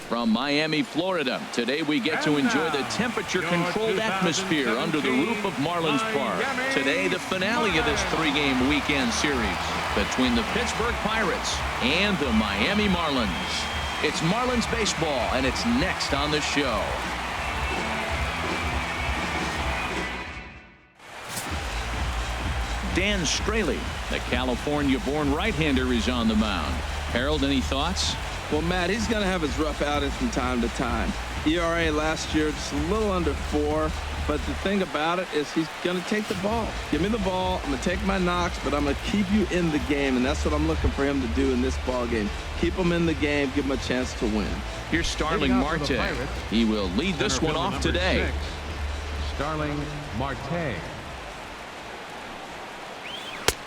From Miami, Florida, today we get to enjoy the temperature-controlled atmosphere under the roof of Marlins Park. Today, the finale of this three-game weekend series between the Pittsburgh Pirates and the Miami Marlins. It's Marlins baseball, and it's next on the show. Dan Straley, the California-born right-hander, is on the mound. Harold, any thoughts? Well, Matt, he's going to have his rough outings from time to time. ERA last year just a little under 4. But the thing about it is he's going to take the ball. Give me the ball. I'm going to take my knocks, but I'm going to keep you in the game. And that's what I'm looking for him to do in this ball game. Keep him in the game. Give him a chance to win. Here's Starling Marte. He will lead this one off today. 6, Starling Marte.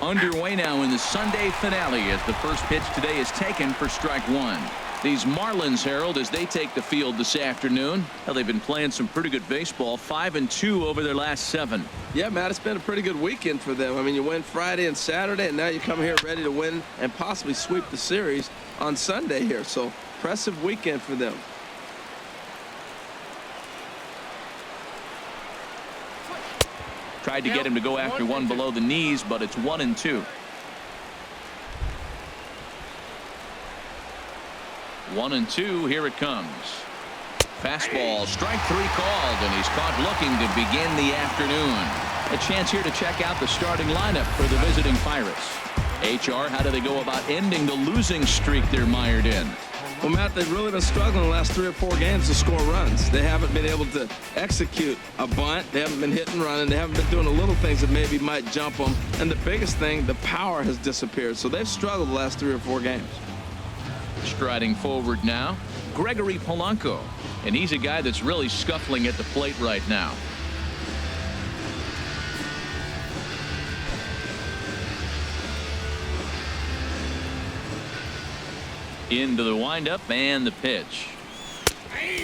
Underway now in the Sunday finale as the first pitch today is taken for strike one. These Marlins, Harold, as they take the field this afternoon. Well, they've been playing some pretty good baseball, 5-2 over their last 7. Yeah, Matt, it's been a pretty good weekend for them. I mean, you win Friday and Saturday, and now you come here ready to win and possibly sweep the series on Sunday here. So, impressive weekend for them. Tried to get him to go after one below the knees, but it's 1-2. 1-2, here it comes. Fastball, strike 3 called, and he's caught looking to begin the afternoon. A chance here to check out the starting lineup for the visiting Pirates. HR, how do they go about ending the losing streak they're mired in? Well, Matt, they've really been struggling the last 3 or 4 games to score runs. They haven't been able to execute a bunt. They haven't been hitting and running. They haven't been doing the little things that maybe might jump them. And the biggest thing, the power has disappeared. So they've struggled the last 3 or 4 games. Striding forward now, Gregory Polanco. And he's a guy that's really scuffling at the plate right now. Into the windup and the pitch.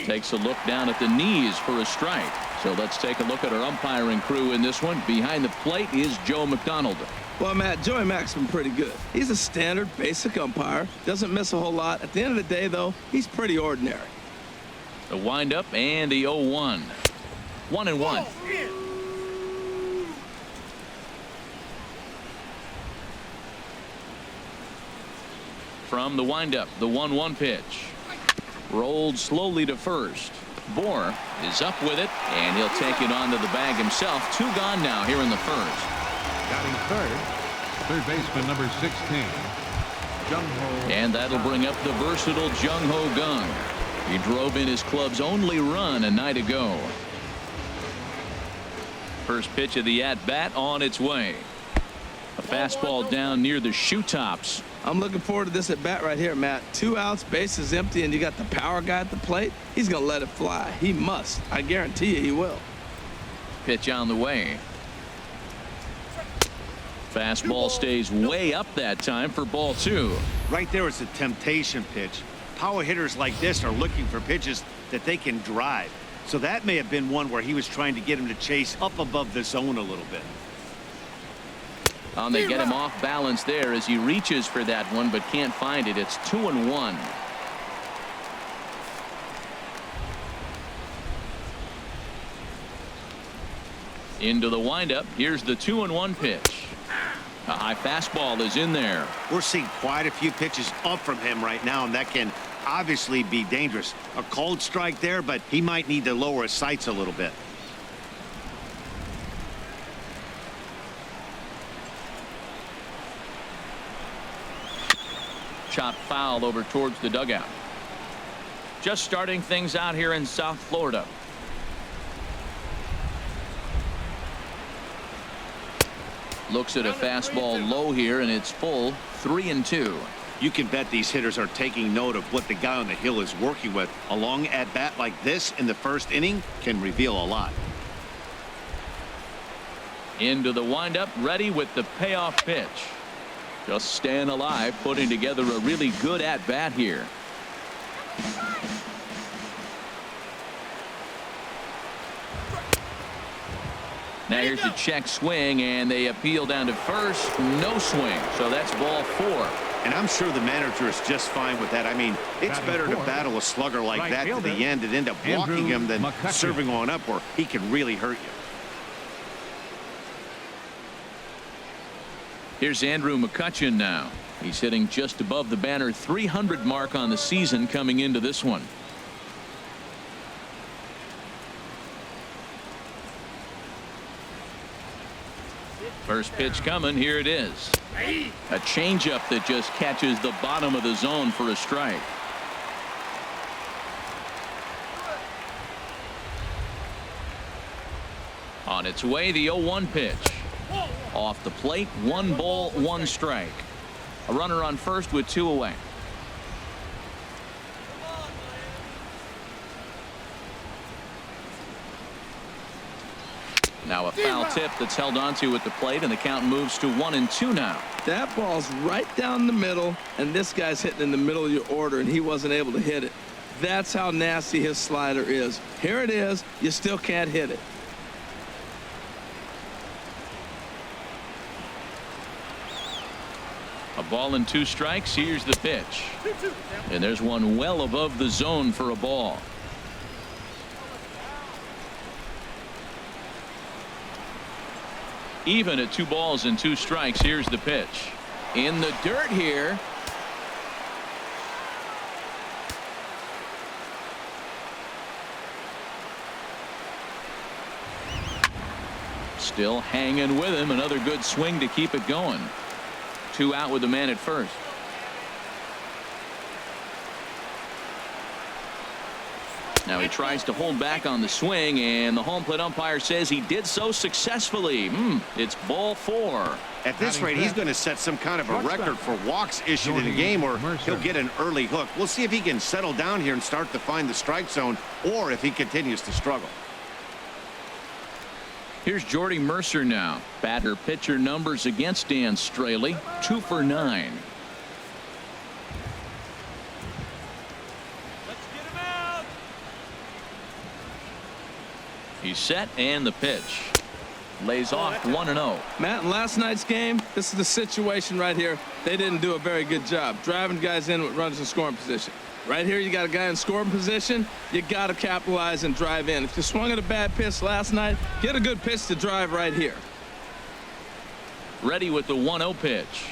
Takes a look down at the knees for a strike. So let's take a look at our umpiring crew in this one. Behind the plate is Joe McDonald. Well, Matt, Joey Mack's been pretty good. He's a standard, basic umpire. Doesn't miss a whole lot. At the end of the day, though, he's pretty ordinary. The windup and the 0-1. 1-1. From the windup, the 1-1 pitch. Rolled slowly to first. Bohr is up with it, and he'll take it onto the bag himself. 2 gone now here in the first. Batting third baseman number 16. And that'll bring up the versatile Jung-Ho Kang. He drove in his club's only run a night ago. First pitch of the at-bat on its way. A fastball down near the shoe tops. I'm looking forward to this at bat right here, Matt. 2 outs, bases empty, and you got the power guy at the plate. He's going to let it fly. He must. I guarantee you he will. Pitch on the way. Fastball stays way up that time for ball 2. Right there is a temptation pitch. Power hitters like this are looking for pitches that they can drive. So that may have been one where he was trying to get him to chase up above the zone a little bit. They get him off balance there as he reaches for that one but can't find it. It's 2-1. Into the windup. Here's the 2-1 pitch. A high fastball is in there. We're seeing quite a few pitches up from him right now, and that can obviously be dangerous. A cold strike there, but he might need to lower his sights a little bit. Chopped foul over towards the dugout. Just starting things out here in South Florida. Looks at a fastball low here, and it's full. 3-2. You can bet these hitters are taking note of what the guy on the hill is working with. A long at bat like this in the first inning can reveal a lot. Into the windup, ready with the payoff pitch. Just staying alive, putting together a really good at-bat here. Now here's the check swing, and they appeal down to first. No swing, so that's ball 4. And I'm sure the manager is just fine with that. I mean, it's better to battle a slugger like that to the end and end up walking him than serving on up where he can really hurt you. Here's Andrew McCutchen now. He's hitting just above the banner 300 mark on the season coming into this one. First pitch coming. Here it is. A changeup that just catches the bottom of the zone for a strike. On its way, the 0-1 pitch. Off the plate, 1 ball, 1 strike. A runner on first with 2 away. Now a foul tip that's held onto at the plate, and the count moves to 1-2 now. That ball's right down the middle, and this guy's hitting in the middle of your order, and he wasn't able to hit it. That's how nasty his slider is. Here it is. You still can't hit it. A ball and 2 strikes. Here's the pitch. And there's one well above the zone for a ball. Even at 2 balls and 2 strikes. Here's the pitch. In the dirt here. Still hanging with him. Another good swing to keep it going. 2 out with the man at first. Now he tries to hold back on the swing, and the home plate umpire says he did so successfully. It's ball 4. At this rate, he's going to set some kind of a record for walks issued in a game, or he'll get an early hook. We'll see if he can settle down here and start to find the strike zone, or if he continues to struggle. Here's Jordy Mercer now. Batter pitcher numbers against Dan Straley, 2 for 9. He's set, and the pitch. Lays off 1-0. Matt, in last night's game, this is the situation right here. They didn't do a very good job driving guys in with runners in scoring position. Right here, you got a guy in scoring position. You got to capitalize and drive in. If you swung at a bad pitch last night, get a good pitch to drive right here. Ready with the 1-0 pitch.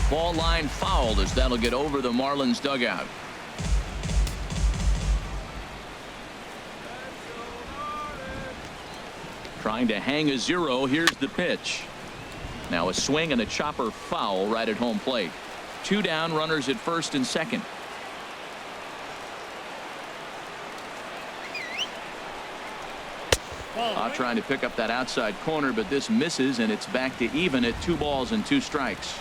Ball line fouled, as that'll get over the Marlins dugout. Trying to hang a 0. Here's the pitch. Now a swing and a chopper foul right at home plate. 2 down, runners at first and second. Trying to pick up that outside corner, but this misses, and it's back to even at 2 balls and 2 strikes.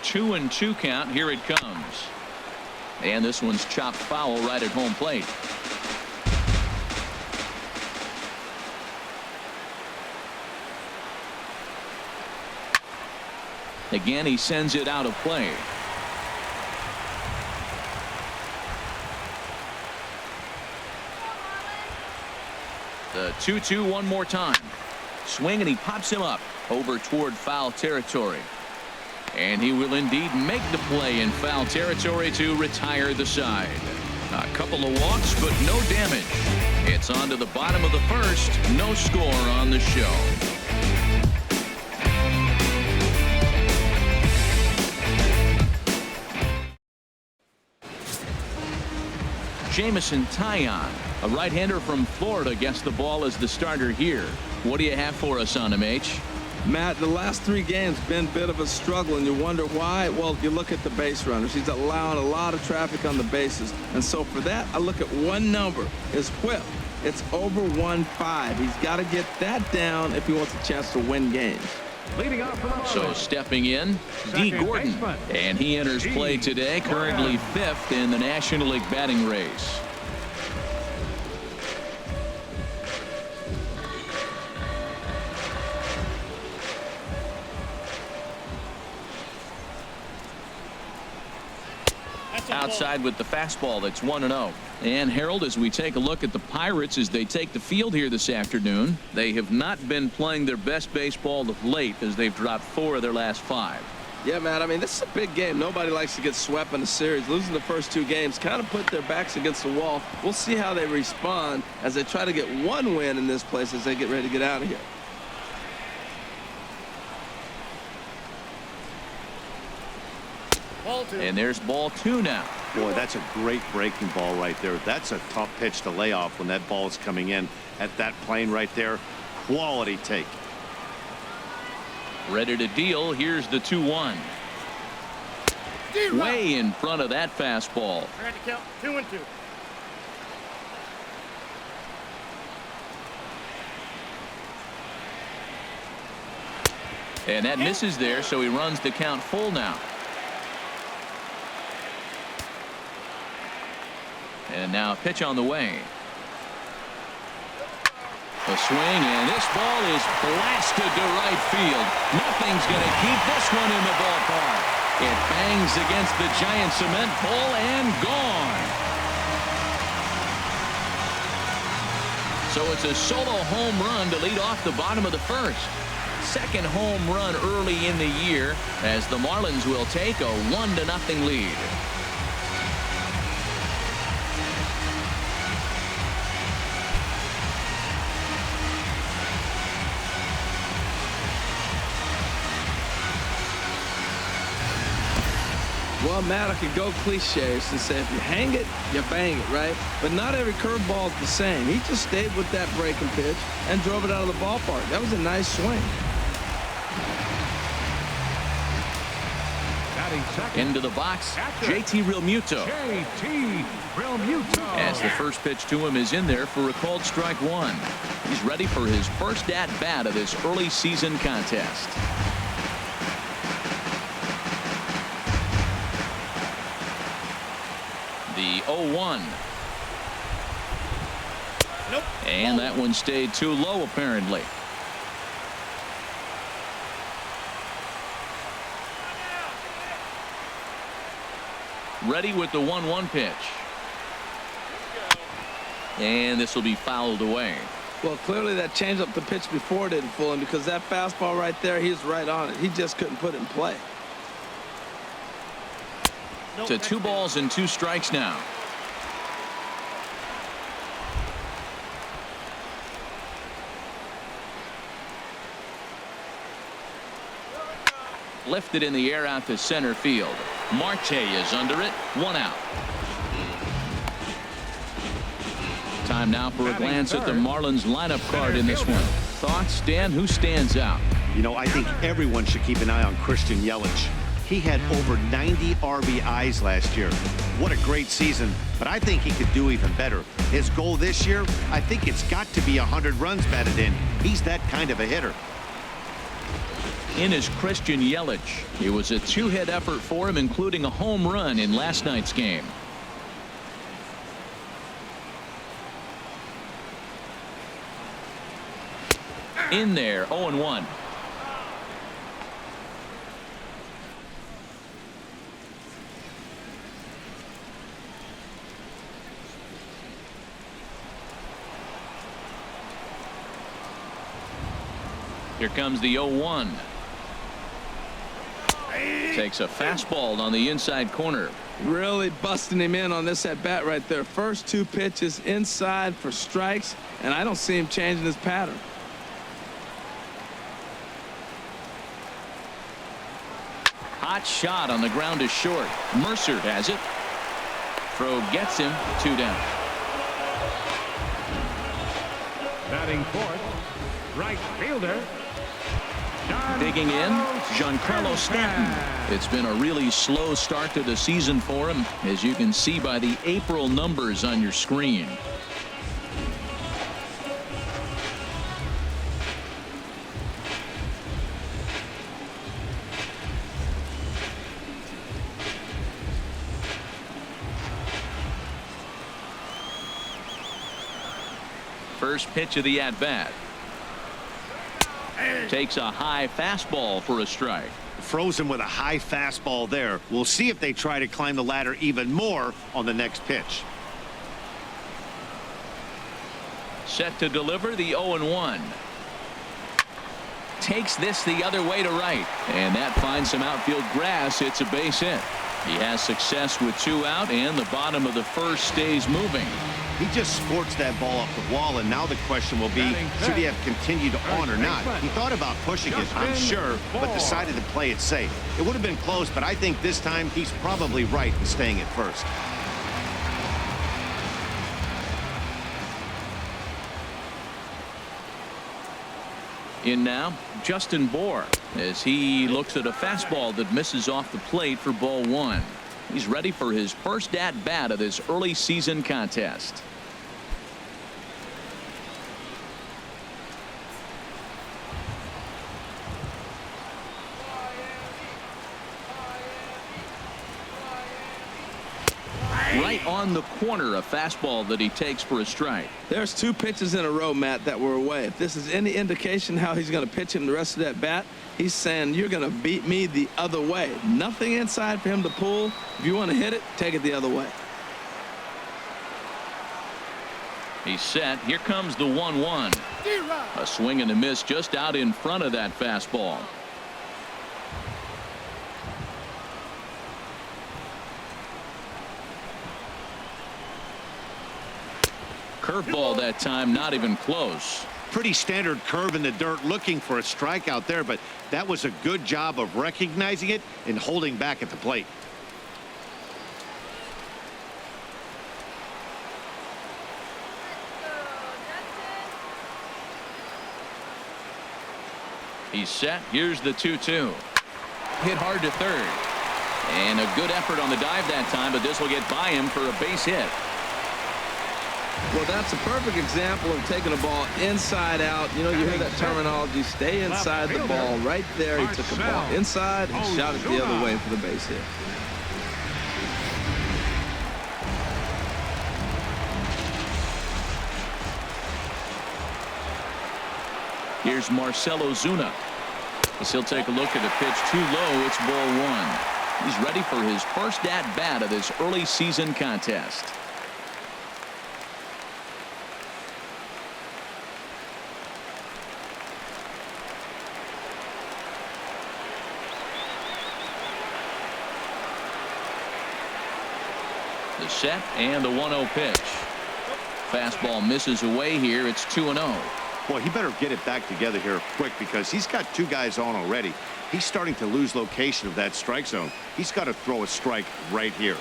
Two and 2 count. Here it comes. And this one's chopped foul right at home plate. Again, he sends it out of play. The 2-2 one more time. Swing, and he pops him up over toward foul territory. And he will indeed make the play in foul territory to retire the side. A couple of walks, but no damage. It's on to the bottom of the first. No score on the show. Jamison Taillon, a right-hander from Florida, gets the ball as the starter here. What do you have for us on him, H? Matt, the last 3 games been a bit of a struggle, and you wonder why. Well, you look at the base runners. He's allowing a lot of traffic on the bases. And so for that, I look at one number, his whip. It's over 1.5. He's got to get that down if he wants a chance to win games. So stepping in, D. Gordon. And he enters play today, currently 5th in the National League batting race. Outside with the fastball. That's 1-0. And Harold, as we take a look at the Pirates as they take the field here this afternoon, they have not been playing their best baseball of late as they've dropped 4 of their last 5. Yeah, man, I mean, this is a big game. Nobody likes to get swept in the series. Losing the first 2 games kind of put their backs against the wall. We'll see how they respond as they try to get 1 win in this place as they get ready to get out of here. And there's ball 2 now. Boy, that's a great breaking ball right there. That's a tough pitch to lay off when that ball is coming in at that plane right there. Quality take. Ready to deal. Here's the 2-1. Way in front of that fastball. I had to count 2-2. And that misses there, so he runs the count full now. And now a pitch on the way. A swing, and this ball is blasted to right field. Nothing's going to keep this one in the ballpark. It bangs against the giant cement pole and gone. So it's a solo home run to lead off the bottom of the first. Second home run early in the year as the Marlins will take a 1-0 lead. Well, Matt, I could go cliches and say if you hang it, you bang it, right? But not every curveball is the same. He just stayed with that breaking pitch and drove it out of the ballpark. That was a nice swing. Into the box, JT Realmuto. JT Realmuto. As the first pitch to him is in there for a called strike 1. He's ready for his first at-bat of this early season contest. The 0-1. Nope. And that one stayed too low, apparently. Ready with the 1-1 pitch. And this will be fouled away. Well, clearly that changeup the pitch before didn't fool him because that fastball right there, he was right on it. He just couldn't put it in play. To 2 balls and 2 strikes now. Lifted in the air out to center field. Marte is under it. 1 out. Time now for a glance at the Marlins lineup card in this one. Thoughts, Dan? Who stands out? You know, I think everyone should keep an eye on Christian Yelich. He had over 90 RBIs last year. What a great season, but I think he could do even better. His goal this year, I think it's got to be 100 runs batted in. He's that kind of a hitter. In is Christian Yelich. It was a 2-hit effort for him, including a home run in last night's game. In there, 0-1. Here comes the 0-1. Takes a fastball on the inside corner. Really busting him in on this at bat right there. First 2 pitches inside for strikes, and I don't see him changing his pattern. Hot shot on the ground is short. Mercer has it. Throw gets him. 2 down. Batting fourth, right fielder. Digging in, Giancarlo Stanton. It's been a really slow start to the season for him, as you can see by the April numbers on your screen. First pitch of the at-bat. Takes a high fastball for a strike. Froze him with a high fastball there. We'll see if they try to climb the ladder even more on the next pitch. Set to deliver the 0-1. Takes this the other way to right, and that finds some outfield grass. It's a base hit. He has success with 2 out, and the bottom of the first stays moving. He just sports that ball up the wall, and now the question will be, should he have continued on or not? He thought about pushing it, I'm sure, but decided to play it safe. It would have been close, but I think this time he's probably right in staying at first. In now, Justin Bohr, as he looks at a fastball that misses off the plate for ball 1. He's ready for his first at-bat of this early season contest. Right on the corner, a fastball that he takes for a strike. There's 2 pitches in a row, Matt, that were away. If this is any indication how he's going to pitch him the rest of that bat, he's saying you're going to beat me the other way. Nothing inside for him to pull. If you want to hit it, take it the other way. He's set. Here comes the 1-1. A swing and a miss just out in front of that fastball. Curveball that time, not even close. Pretty standard curve in the dirt, looking for a strikeout there, but that was a good job of recognizing it and holding back at the plate. He's set. Here's the 2-2. Hit hard to third. And a good effort on the dive that time, but this will get by him for a base hit. Well, that's a perfect example of taking a ball inside out. You know, you hear that terminology, stay inside the ball. Right there, he took the ball inside and shot it the other way for the base hit. Here's Marcell Ozuna. As he'll take a look at a pitch too low. It's ball 1. He's ready for his first at-bat of this early season contest. The set and the 1-0 pitch. Fastball misses away here. It's 2-0. Boy, he better get it back together here quick because he's got 2 guys on already. He's starting to lose location of that strike zone. He's got to throw a strike right here.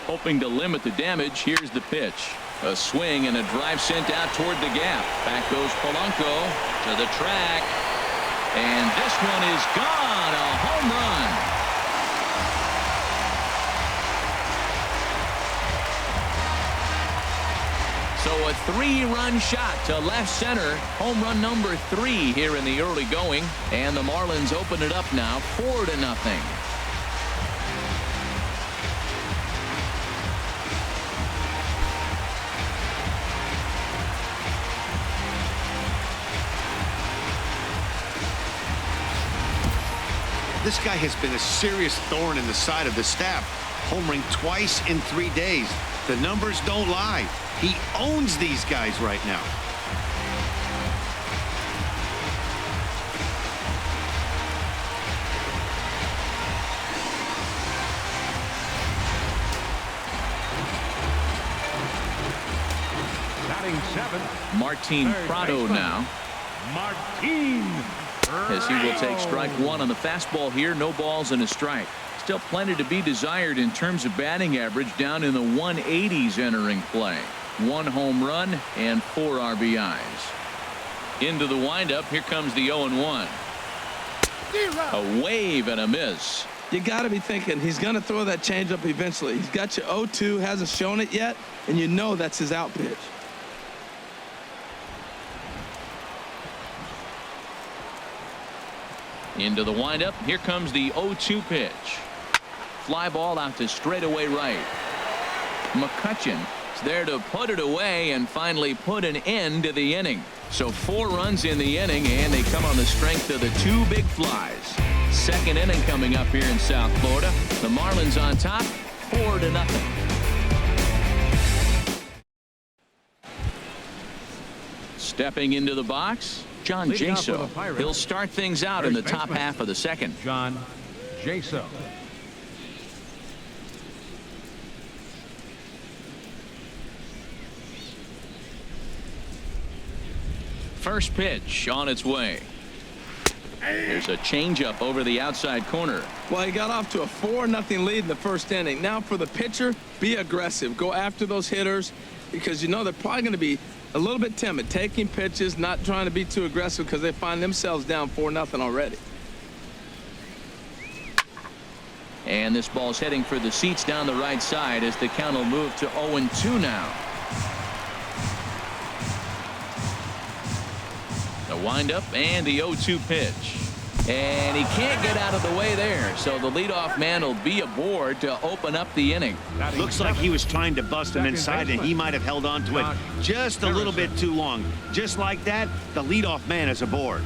Hoping to limit the damage. Here's the pitch. A swing and a drive sent out toward the gap. Back goes Polanco to the track. And this one is gone. A home run. So a 3-run shot to left center. Home run number 3 here in the early going. And the Marlins open it up now 4-0. This guy has been a serious thorn in the side of the staff, homering twice in 3 days. The numbers don't lie. He owns these guys right now. Batting 7th. Martin Prado now. Martin. As he will take strike 1 on the fastball here. No balls and a strike. Still plenty to be desired in terms of batting average, down in the 180s entering play. 1 home run and 4 RBIs. Into the windup. Here comes the 0-1. A wave and a miss. You got to be thinking he's going to throw that changeup eventually. He's got you 0-2, hasn't shown it yet, and you know that's his out pitch. Into the windup. Here comes the 0-2 pitch. Fly ball out to straightaway right. Mccutchen there to put it away and finally put an end to the inning. So 4 runs in the inning, and they come on the strength of the 2 big flies. Second inning coming up here in South Florida. The Marlins on top, 4-0. Stepping into the box, John Jaso. He'll start things out in the top half of the second. John Jaso. First pitch on its way. There's a changeup over the outside corner. Well, he got off to a 4-0 lead in the first inning. Now for the pitcher, be aggressive. Go after those hitters because you know they're probably going to be a little bit timid, taking pitches, not trying to be too aggressive because they find themselves down 4-0 already. And this ball's heading for the seats down the right side as the count will move to 0-2 now. The windup and the 0-2 pitch. And he can't get out of the way there. So the leadoff man will be aboard to open up the inning. Looks like he was trying to bust him inside, and he might have held on to it just a little bit too long. Just like that, the leadoff man is aboard.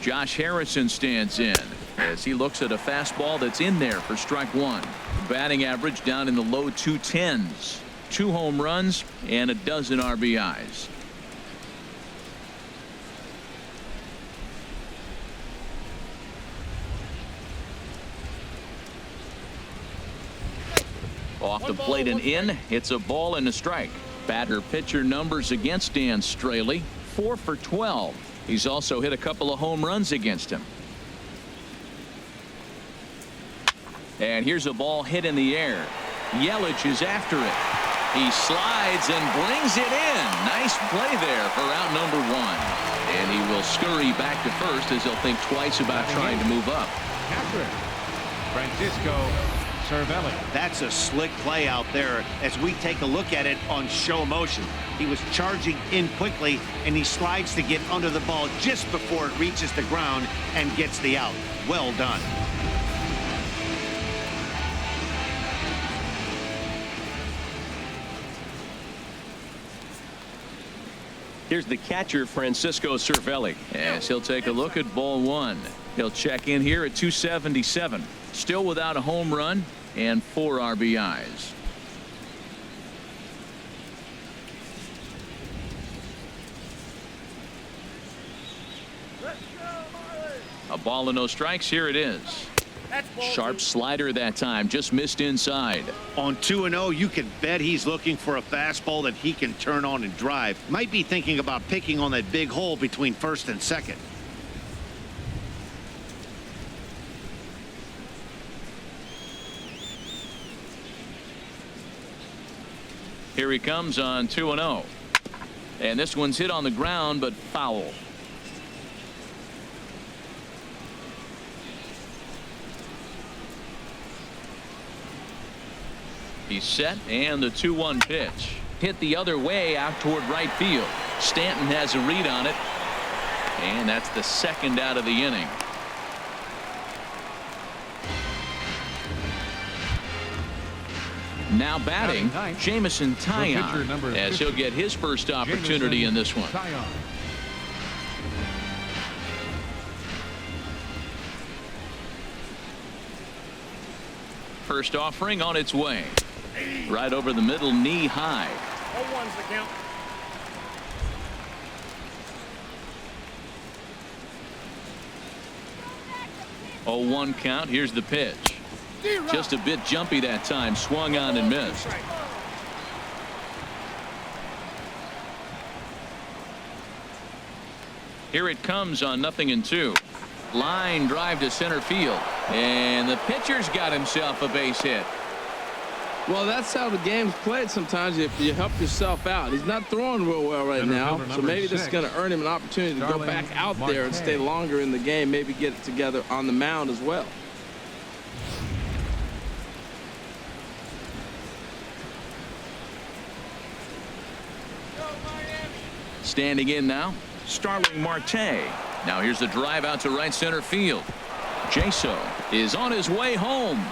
Josh Harrison stands in as he looks at a fastball that's in there for strike 1. Batting average down in the low 210s. 2 home runs and a dozen RBIs. Off the plate and in. It's a ball and a strike. Batter pitcher numbers against Dan Straley, 4 for 12. He's also hit a couple of home runs against him. And here's a ball hit in the air. Yelich is after it. He slides and brings it in. Nice play there for out number 1. And he will scurry back to first as he'll think twice about trying to move up. Catherine. Francisco Cervelli. That's a slick play out there as we take a look at it on show motion. He was charging in quickly, and he slides to get under the ball just before it reaches the ground and gets the out. Well done. Here's the catcher, Francisco Cervelli, as he'll take a look at ball 1. He'll check in here at 277. Still without a home run and 4 RBIs. A ball and no strikes. Here it is. Sharp slider that time, just missed inside. On 2-0, you can bet he's looking for a fastball that he can turn on and drive. Might be thinking about picking on that big hole between first and second. Here he comes on 2-0. And this one's hit on the ground, but foul. He's set, and the 2-1 pitch. Hit the other way out toward right field. Stanton has a read on it. And that's the second out of the inning. Now batting, Jamison Taillon, as he'll get his first opportunity in this one. First offering on its way. Right over the middle, knee high. 0-1's the count. Oh, 1 count. Here's the pitch. Just a bit jumpy that time. Swung on and missed. Here it comes on 0-2. Line drive to center field. And the pitcher's got himself a base hit. Well, that's how the game's played sometimes, if you help yourself out. He's not throwing real well right now, so maybe this is going to earn him an opportunity to go back out there and stay longer in the game, maybe get it together on the mound as well. Standing in now, Starling Marte. Now here's the drive out to right center field. Jaso is on his way home.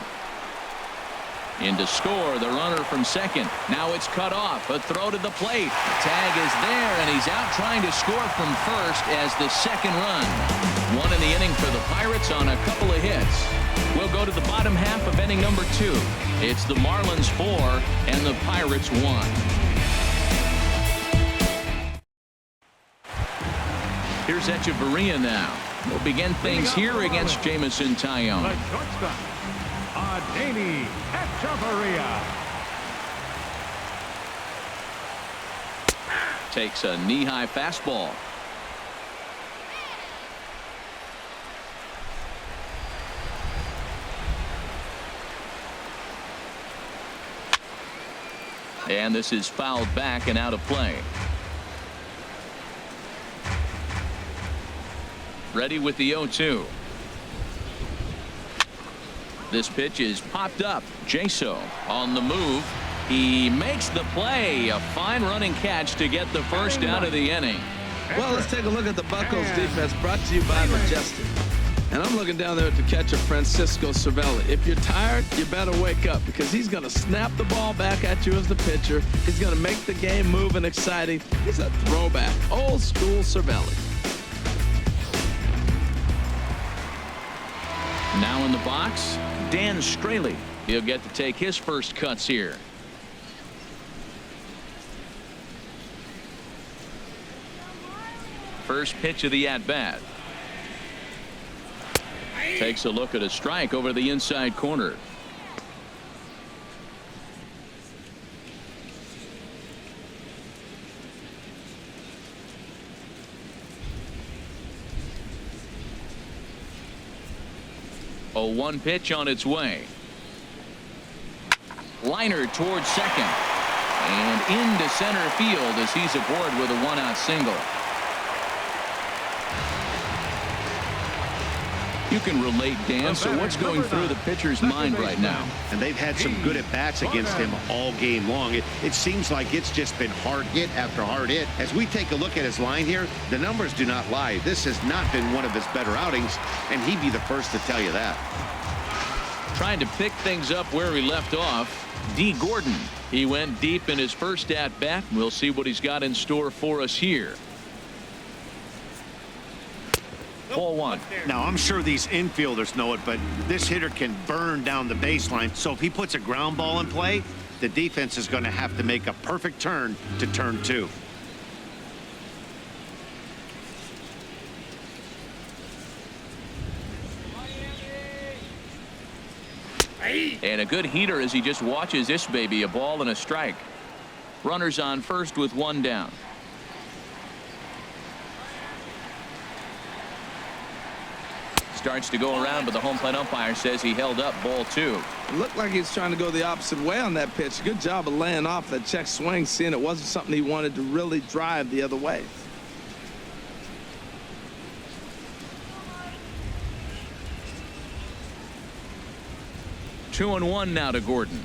In to score the runner from second. Now it's cut off. A throw to the plate. Tag is there, and he's out trying to score from first as the second run. One in the inning for the Pirates on a couple of hits. We'll go to the bottom half of inning number 2. It's the Marlins 4 and the Pirates 1. Here's Echeverria now. We'll begin things here against Jamison Tyone. The shortstop, Adeiny Echeverria. Takes a knee-high fastball. And this is fouled back and out of play. Ready with the 0-2. This pitch is popped up. Jaso on the move. He makes the play. A fine running catch to get the first out of the inning. Well, let's take a look at the Buccos defense, brought to you by Majestic. And I'm looking down there at the catcher, Francisco Cervelli. If you're tired, you better wake up, because he's going to snap the ball back at you as the pitcher. He's going to make the game move and exciting. He's a throwback, old school Cervelli. Now in the box, Dan Straley. He'll get to take his first cuts here. First pitch of the at-bat. Takes a look at a strike over the inside corner. A 1 pitch on its way. Liner towards second. And into center field as he's aboard with a 1-out single. You can relate, Dan. So what's going through the pitcher's mind right now? And they've had some good at-bats against him all game long. It seems like it's just been hard hit after hard hit. As we take a look at his line here, the numbers do not lie. This has not been one of his better outings, and he'd be the first to tell you that. Trying to pick things up where he left off. D. Gordon. He went deep in his first at-bat. We'll see what he's got in store for us here. Ball 1. Now, I'm sure these infielders know it, but this hitter can burn down the baseline. So if he puts a ground ball in play, the defense is going to have to make a perfect turn to turn 2. And a good heater as he just watches this baby. A ball and a strike. Runners on first with 1 down. Starts to go around, but the home plate umpire says he held up. Ball 2. It looked like he was trying to go the opposite way on that pitch. Good job of laying off that check swing, seeing it wasn't something he wanted to really drive the other way. Two and 1 now to Gordon.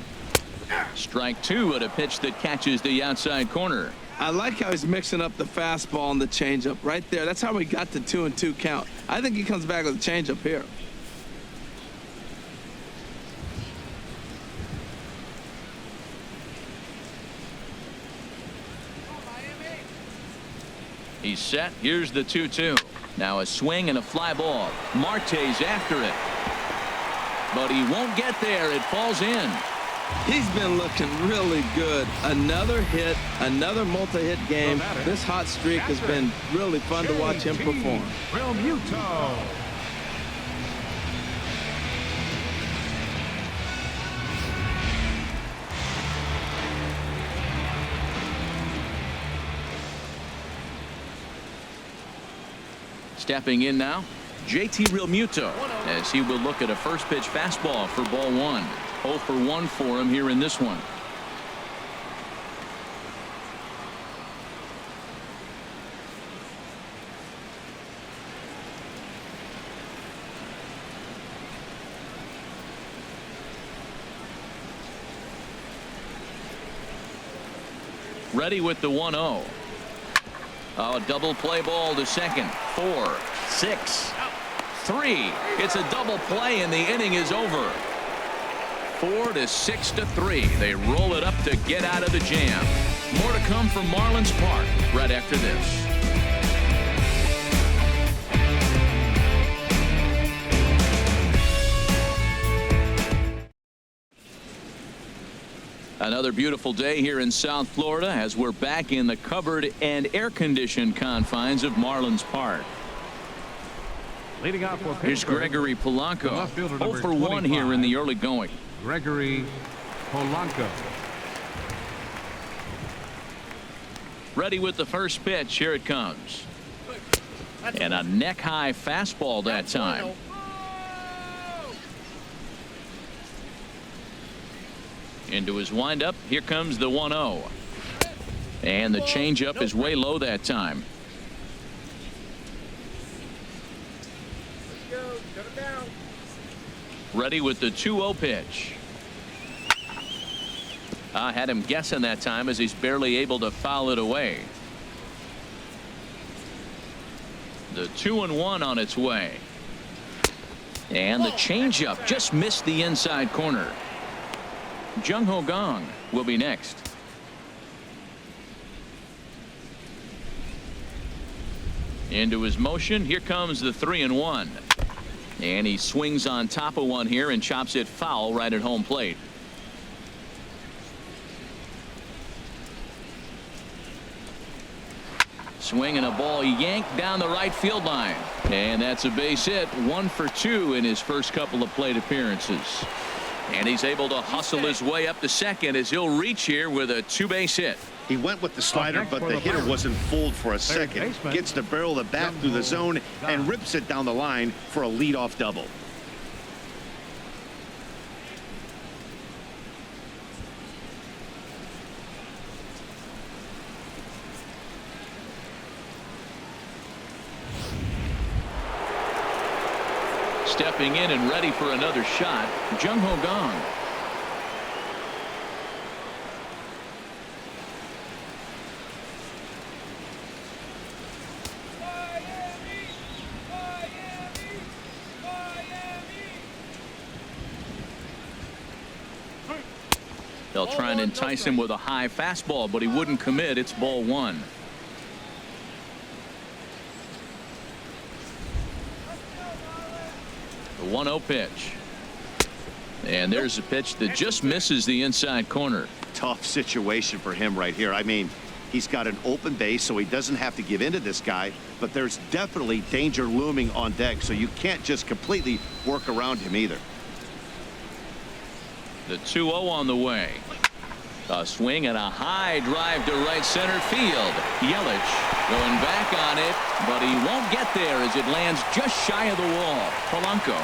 Strike 2 at a pitch that catches the outside corner. I like how he's mixing up the fastball and the changeup right there. That's how we got the 2-2 count. I think he comes back with a changeup here. He's set. Here's the 2-2. Now a swing and a fly ball. Marte's after it, but he won't get there. It falls in. He's been looking really good. Another hit, another multi-hit game. This hot streak has been really fun to watch him perform. Stepping in now, JT Realmuto, as he will look at a first pitch fastball for ball 1. 0 for 1 for him here in this one. Ready with the 1-0. Oh, double play ball to second. 4, 6, 3. It's a double play, and the inning is over. 4 to 6 to 3. They roll it up to get out of the jam. More to come from Marlins Park right after this. Another beautiful day here in South Florida as we're back in the covered and air-conditioned confines of Marlins Park. Leading off for Here's Gregory Polanco. 0 for 1 here in the early going. Gregory Polanco. Ready with the first pitch. Here it comes. And a neck-high fastball that time. Into his windup. Here comes the 1-0. And the changeup is way low that time. Ready with the 2-0 pitch. Had him guessing that time as he's barely able to foul it away. The 2-1 on its way. And the changeup just missed the inside corner. Jung-Ho Kang will be next. Into his motion. Here comes the 3-1. And he swings on top of one here and chops it foul right at home plate. Swinging a ball yanked down the right field line. And that's a base hit. 1 for 2 in his first couple of plate appearances. And he's able to hustle his way up to second as he'll reach here with a 2-base hit. He went with the slider, but the hitter wasn't fooled for a second. Gets the barrel of the bat through the zone and rips it down the line for a leadoff double. Stepping in and ready for another shot, Jung-Ho Kang. They'll try and entice him with a high fastball, but he wouldn't commit. It's ball 1. The 1-0 pitch. And there's a pitch that just misses the inside corner. Tough situation for him right here. I mean, he's got an open base, so he doesn't have to give in to this guy, but there's definitely danger looming on deck, so you can't just completely work around him either. The 2-0 on the way. A swing and a high drive to right center field. Yelich going back on it, but he won't get there as it lands just shy of the wall. Polanco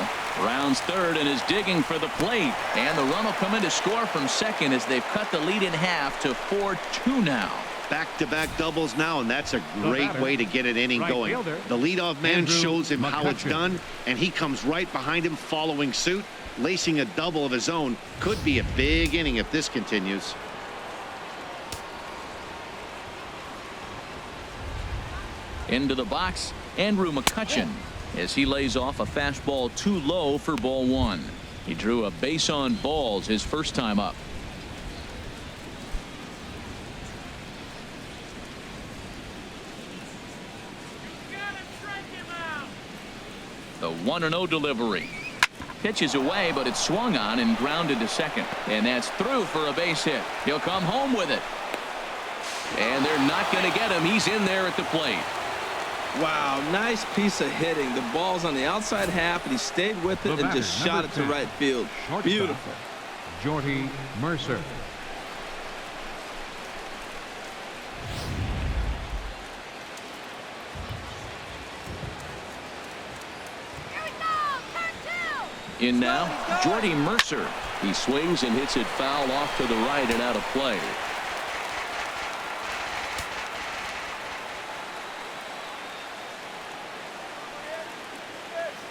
rounds third and is digging for the plate. And the run will come in to score from second as they've cut the lead in half to 4-2 now. Back-to-back doubles now, and that's a great way to get an inning going. The leadoff man shows him how it's done, and he comes right behind him following suit. Lacing a double of his own could be a big inning if this continues. Into the box, Andrew Mccutchen, as he lays off a fastball too low for ball 1. He drew a base on balls his first time up. The 1-0 delivery. Pitches away, but it's swung on and grounded to second. And that's through for a base hit. He'll come home with it. And they're not going to get him. He's in there at the plate. Wow, nice piece of hitting. The ball's on the outside half, and he stayed with it and just shot it to right field. Beautiful. Jordy Mercer. In now, Jordy Mercer. He swings and hits it foul off to the right and out of play.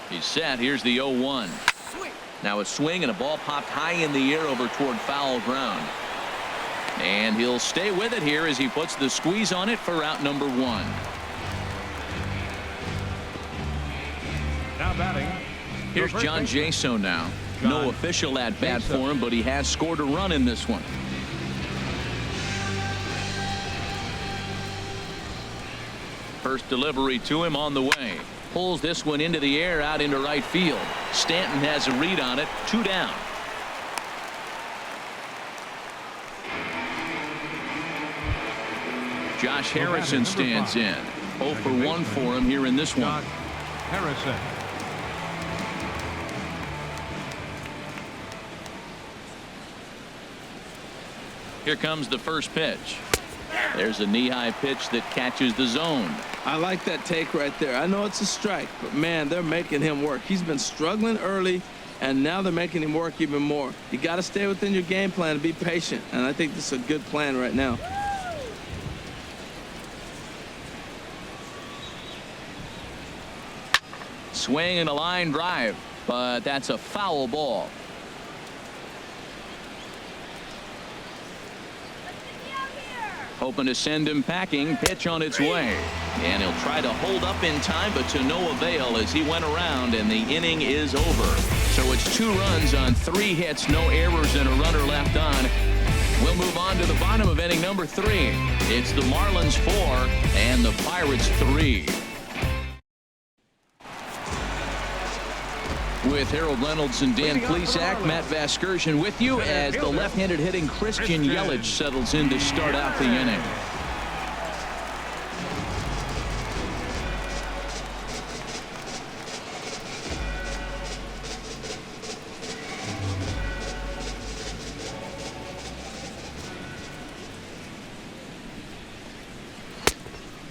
He's set. Here's the 0-1. Now a swing and a ball popped high in the air over toward foul ground. And he'll stay with it here as he puts the squeeze on it for out number 1. Now batting. Here's John Jaso now. No official at bat for him, but he has scored a run in this one. First delivery to him on the way. Pulls this one into the air out into right field. Stanton has a read on it. 2 down. Josh Harrison stands in. 0 for 1 for him here in this one. Harrison. Here comes the first pitch. There's a knee-high pitch that catches the zone. I like that take right there. I know it's a strike, but man, they're making him work. He's been struggling early, and now they're making him work even more. You got to stay within your game plan and be patient, and I think this is a good plan right now. Swing and a line drive, but that's a foul ball. Hoping to send him packing. Pitch on its way. And he'll try to hold up in time, but to no avail as he went around, and the inning is over. So it's 2 runs on 3 hits, no errors, and a runner left on. We'll move on to the bottom of inning number 3. It's the Marlins 4 and the Pirates 3. With Harold Reynolds and Dan Plesac, Matt Vasgersian with you as the left-handed hitting Christian Yelich settles in to start out the inning.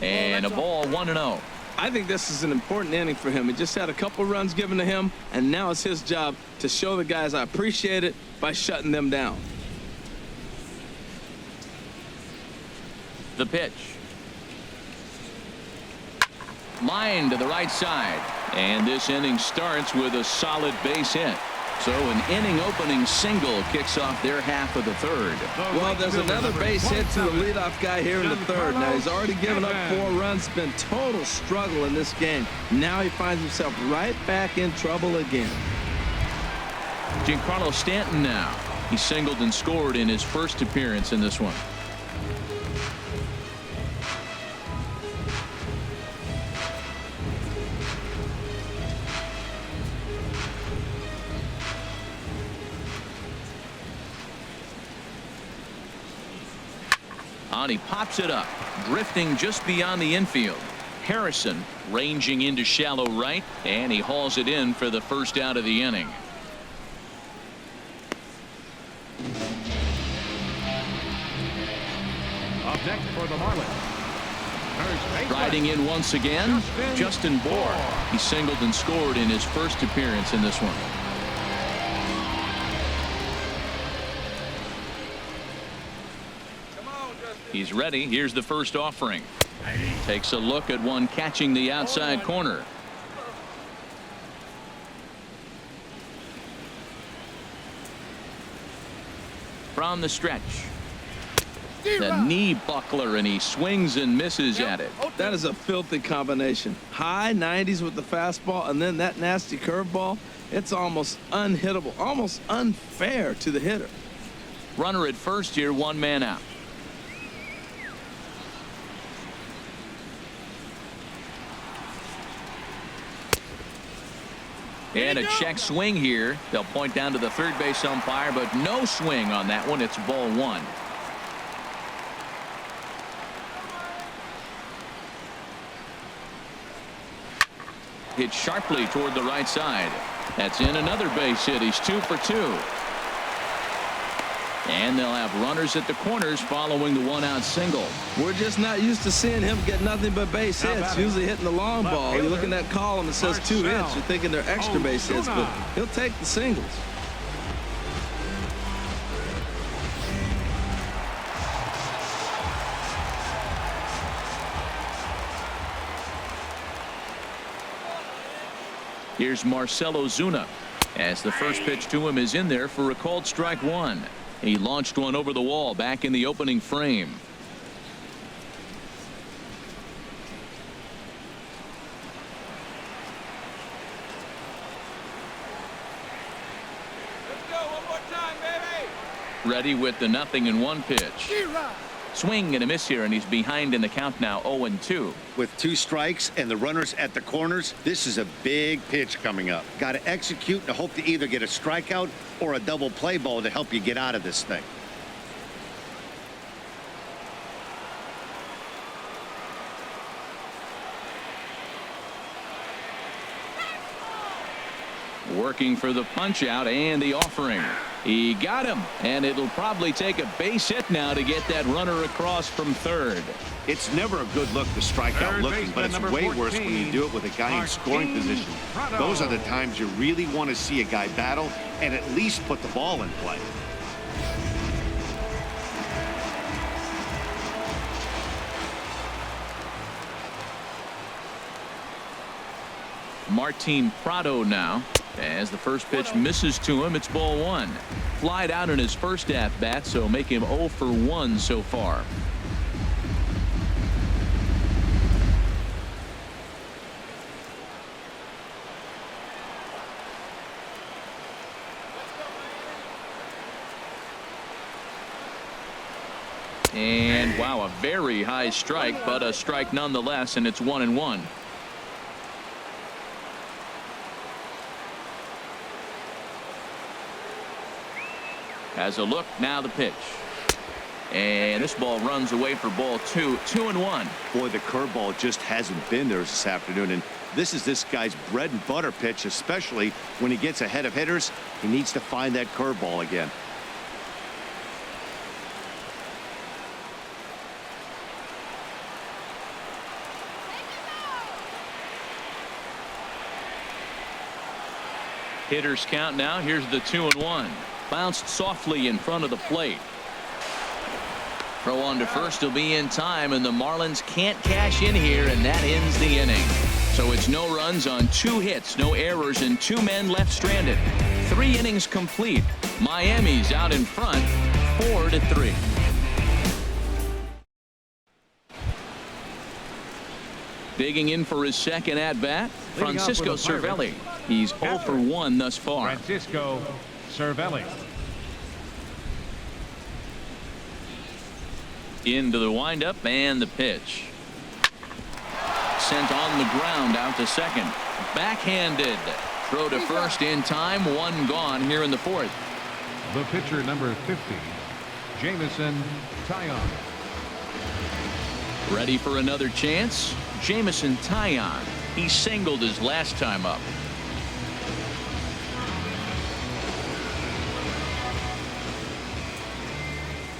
And a ball, 1-0. I think this is an important inning for him. He just had a couple runs given to him, and now it's his job to show the guys I appreciate it by shutting them down. The pitch. Line to the right side. And this inning starts with a solid base hit. So an inning-opening single kicks off their half of the third. Well, there's another base hit to the leadoff guy here in the third. Now, he's already given up 4 runs. It's been total struggle in this game. Now he finds himself right back in trouble again. Giancarlo Stanton now. He singled and scored in his first appearance in this one. He pops it up, drifting just beyond the infield. Harrison ranging into shallow right, and he hauls it in for the first out of the inning. Up next for the Marlins. Riding in once again, Justin Bour. He singled and scored in his first appearance in this one. He's ready. Here's the first offering. Takes a look at one catching the outside corner. From the stretch. The knee buckler, and he swings and misses at it. That is a filthy combination. High 90s with the fastball, and then that nasty curveball. It's almost unhittable, almost unfair to the hitter. Runner at first here, 1 man out. And a check swing here. They'll point down to the third base umpire, but no swing on that one. It's ball 1. Hit sharply toward the right side. That's in another base hit. He's 2 for 2. And they'll have runners at the corners following the 1-out single. We're just not used to seeing him get nothing but base hits. Usually hitting the long ball. You look in that column, it says 2 hits. You're thinking they're extra base hits, but he'll take the singles. Here's Marcell Ozuna as the first pitch to him is in there for a called strike 1. He launched one over the wall back in the opening frame. Ready with the 0-1 pitch. Swing and a miss here, and he's behind in the count now, 0-2. With 2 strikes and the runners at the corners, this is a big pitch coming up. Got to execute and hope to either get a strikeout or a double play ball to help you get out of this thing. Working for the punch out and the offering. He got him, and it'll probably take a base hit now to get that runner across from third. It's never a good look to strike out looking, but it's way worse when you do it with a guy in scoring position. Those are the times you really want to see a guy battle and at least put the ball in play. Martin Prado now. As the first pitch misses to him, it's ball 1. Flied out in his first at-bat, so make him 0 for 1 so far. And wow, a very high strike, but a strike nonetheless, and it's 1-1. Has a look, now the pitch. And this ball runs away for ball 2, 2-1. Boy, the curveball just hasn't been there this afternoon, and this is this guy's bread and butter pitch, especially when he gets ahead of hitters. He needs to find that curveball again. Hitters count now. Here's the 2-1. Bounced softly in front of the plate. Throw on to first will be in time, and the Marlins can't cash in here, and that ends the inning. So it's no runs on 2 hits, no errors, and 2 men left stranded. 3 innings complete. Miami's out in front, 4-3. Digging in for his second at-bat, Francisco Cervelli. He's 0 for 1 thus far. Francisco Cervelli. Into the windup and the pitch. Sent on the ground out to second. Backhanded. Throw to first in time. 1 gone here in the 4th. The pitcher, number 50, Jameson Taillon. Ready for another chance? Jameson Taillon. He singled his last time up.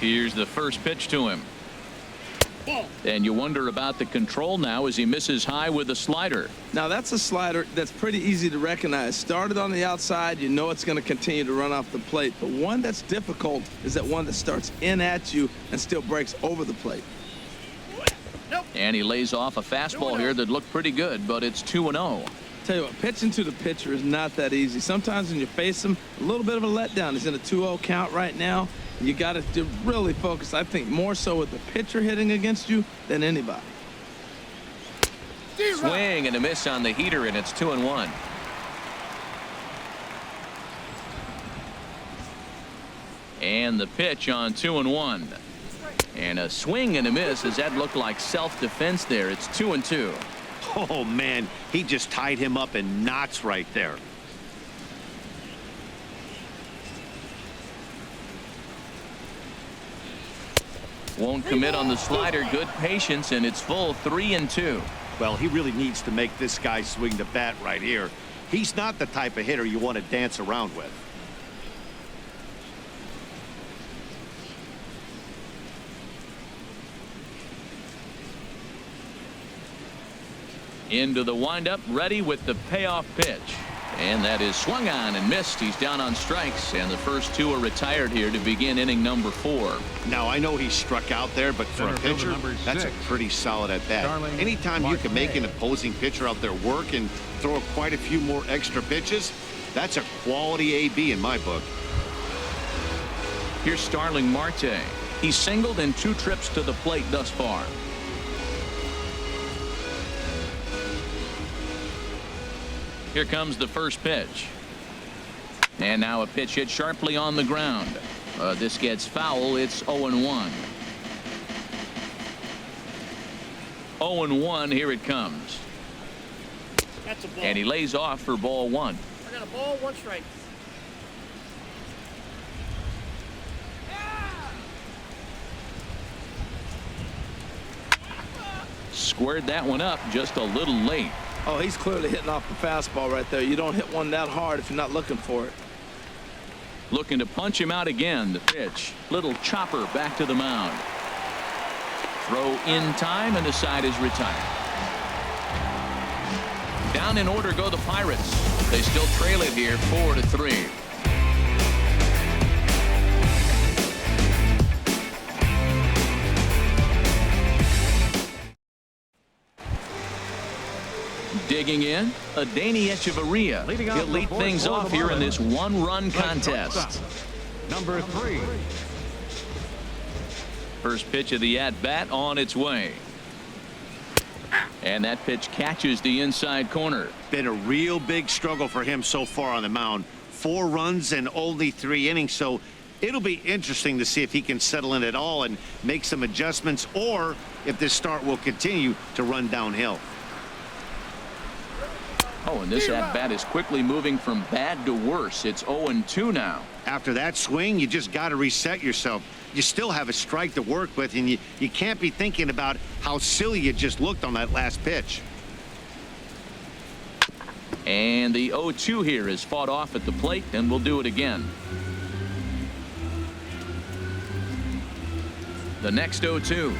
Here's the first pitch to him. And you wonder about the control now as he misses high with a slider. Now that's a slider that's pretty easy to recognize. Started on the outside, you know it's going to continue to run off the plate. But one that's difficult is that one that starts in at you and still breaks over the plate. And he lays off a fastball here that looked pretty good, but it's 2-0. Tell you what, pitching to the pitcher is not that easy. Sometimes when you face him, a little bit of a letdown. He's in a 2-0 count right now. You got to really focus, I think, more so with the pitcher hitting against you than anybody. Swing and a miss on the heater, and it's 2-1. And the pitch on 2-1. And a swing and a miss as that looked like self-defense there. It's 2-2. Oh, man, he just tied him up in knots right there. Won't commit on the slider. Good patience, and it's full 3-2. Well, he really needs to make this guy swing the bat right here. He's not the type of hitter you want to dance around with. Into the windup, ready with the payoff pitch. And that is swung on and missed. He's down on strikes, and the first 2 are retired here to begin inning number 4. Now, I know he struck out there, but for a pitcher, that's a pretty solid at bat. Anytime you can make an opposing pitcher out there work and throw quite a few more extra pitches, that's a quality AB in my book. Here's Starling Marte. He's singled in 2 trips to the plate thus far. Here comes the first pitch. And now a pitch hit sharply on the ground. This gets foul. It's 0-1. 0-1. Here it comes. That's a ball. And he lays off for ball one. I got a ball, 1 strike. Squared that one up just a little late. Oh, he's clearly hitting off the fastball right there. You don't hit one that hard if you're not looking for it. Looking to punch him out again. The pitch. Little chopper back to the mound. Throw in time, and the side is retired. Down in order go the Pirates. They still trail it here 4-3. Digging in, Adeiny Echeverria. He'll lead things off here in this one-run contest. Number 3. First pitch of the at-bat on its way. And that pitch catches the inside corner. Been a real big struggle for him so far on the mound. 4 runs and only 3 innings, so it'll be interesting to see if he can settle in at all and make some adjustments, or if this start will continue to run downhill. Oh, and this at-bat is quickly moving from bad to worse. It's 0-2 now. After that swing, you just got to reset yourself. You still have a strike to work with, and you can't be thinking about how silly you just looked on that last pitch. And the 0-2 here is fought off at the plate, and we'll do it again. The next 0-2.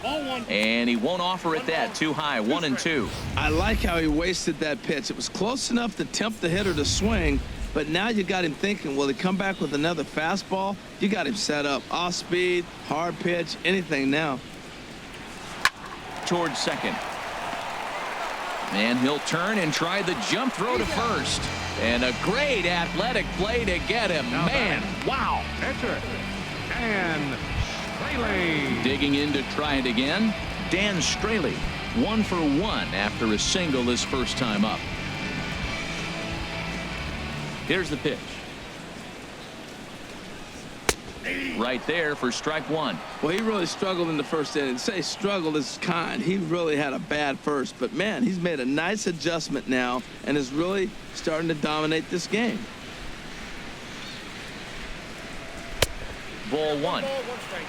Ball 1. And he won't offer it that. Too high. 1-2. I like how he wasted that pitch. It was close enough to tempt the hitter to swing, but now you got him thinking, will he come back with another fastball? You got him set up. Off speed, hard pitch, anything now. Towards second. And he'll turn and try the jump throw to first. And a great athletic play to get him. Man, wow. Pitcher, Dan Straley. Digging in to try it again. Dan Straley, 1 for 1 after a single his first time up. Here's the pitch. Right there for strike 1. Well, he really struggled in the first inning. Say struggled is kind. He really had a bad first, but man, he's made a nice adjustment now and is really starting to dominate this game. Ball 1. Ball, 1 strike.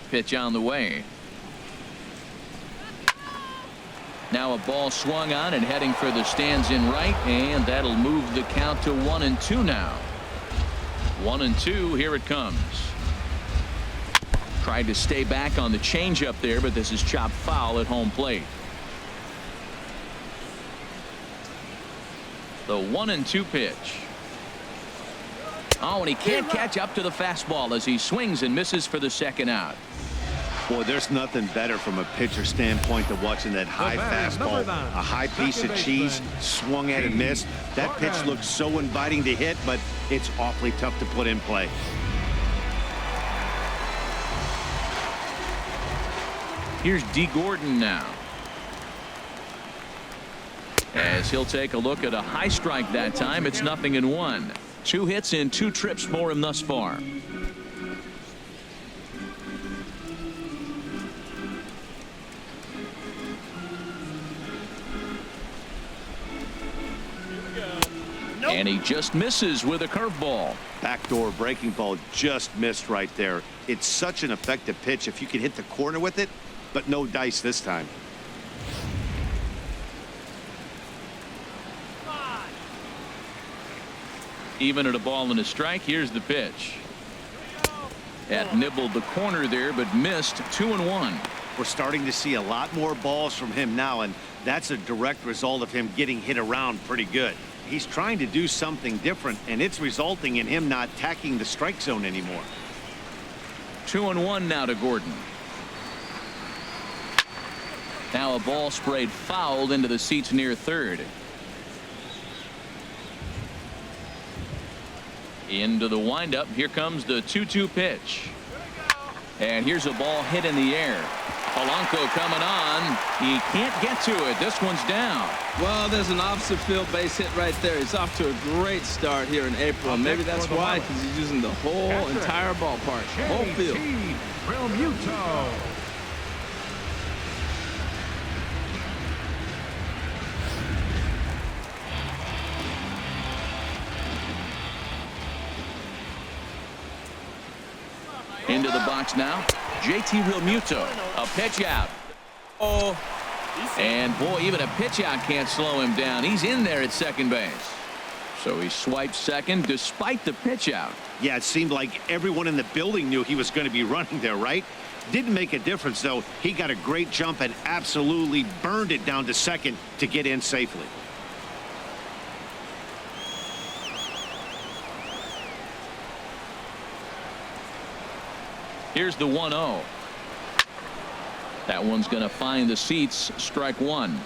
Pitch on the way. Now a ball swung on and heading for the stands in right, and that'll move the count to 1-2 now. 1-2. Here it comes. Tried to stay back on the changeup there, but this is chopped foul at home plate. The 1-2 pitch. Oh, and he can't catch up to the fastball as he swings and misses for the second out. Boy, there's nothing better from a pitcher standpoint than watching that high fastball, a high piece of cheese, swung at and missed. That pitch looks so inviting to hit, but it's awfully tough to put in play. Here's D. Gordon now, as he'll take a look at a high strike that time. It's 0-1. 2 hits in 2 trips for him thus far. And he just misses with a curveball. Backdoor breaking ball just missed right there. It's such an effective pitch if you can hit the corner with it, but no dice this time. Even at a ball and a strike. Here's the pitch. That nibbled the corner there, but missed. 2-1. We're starting to see a lot more balls from him now, and that's a direct result of him getting hit around pretty good. He's trying to do something different, and it's resulting in him not attacking the strike zone anymore. 2-1 now to Gordon. Now a ball sprayed fouled into the seats near third. Into the windup. Here comes the 2-2 pitch. And here's a ball hit in the air. Polanco coming on. He can't get to it. This one's down. Well, there's an opposite field base hit right there. He's off to a great start here in April. And maybe that's why, because he's using the whole entire ballpark, the whole field. Into the box now. JT Realmuto. A pitch out. Oh. And boy, even a pitch out can't slow him down. He's in there at second base. So he swiped second despite the pitch out. Yeah, it seemed like everyone in the building knew he was going to be running there, right? Didn't make a difference, though. He got a great jump and absolutely burned it down to second to get in safely. Here's the 1-0. That one's going to find the seats. Strike one.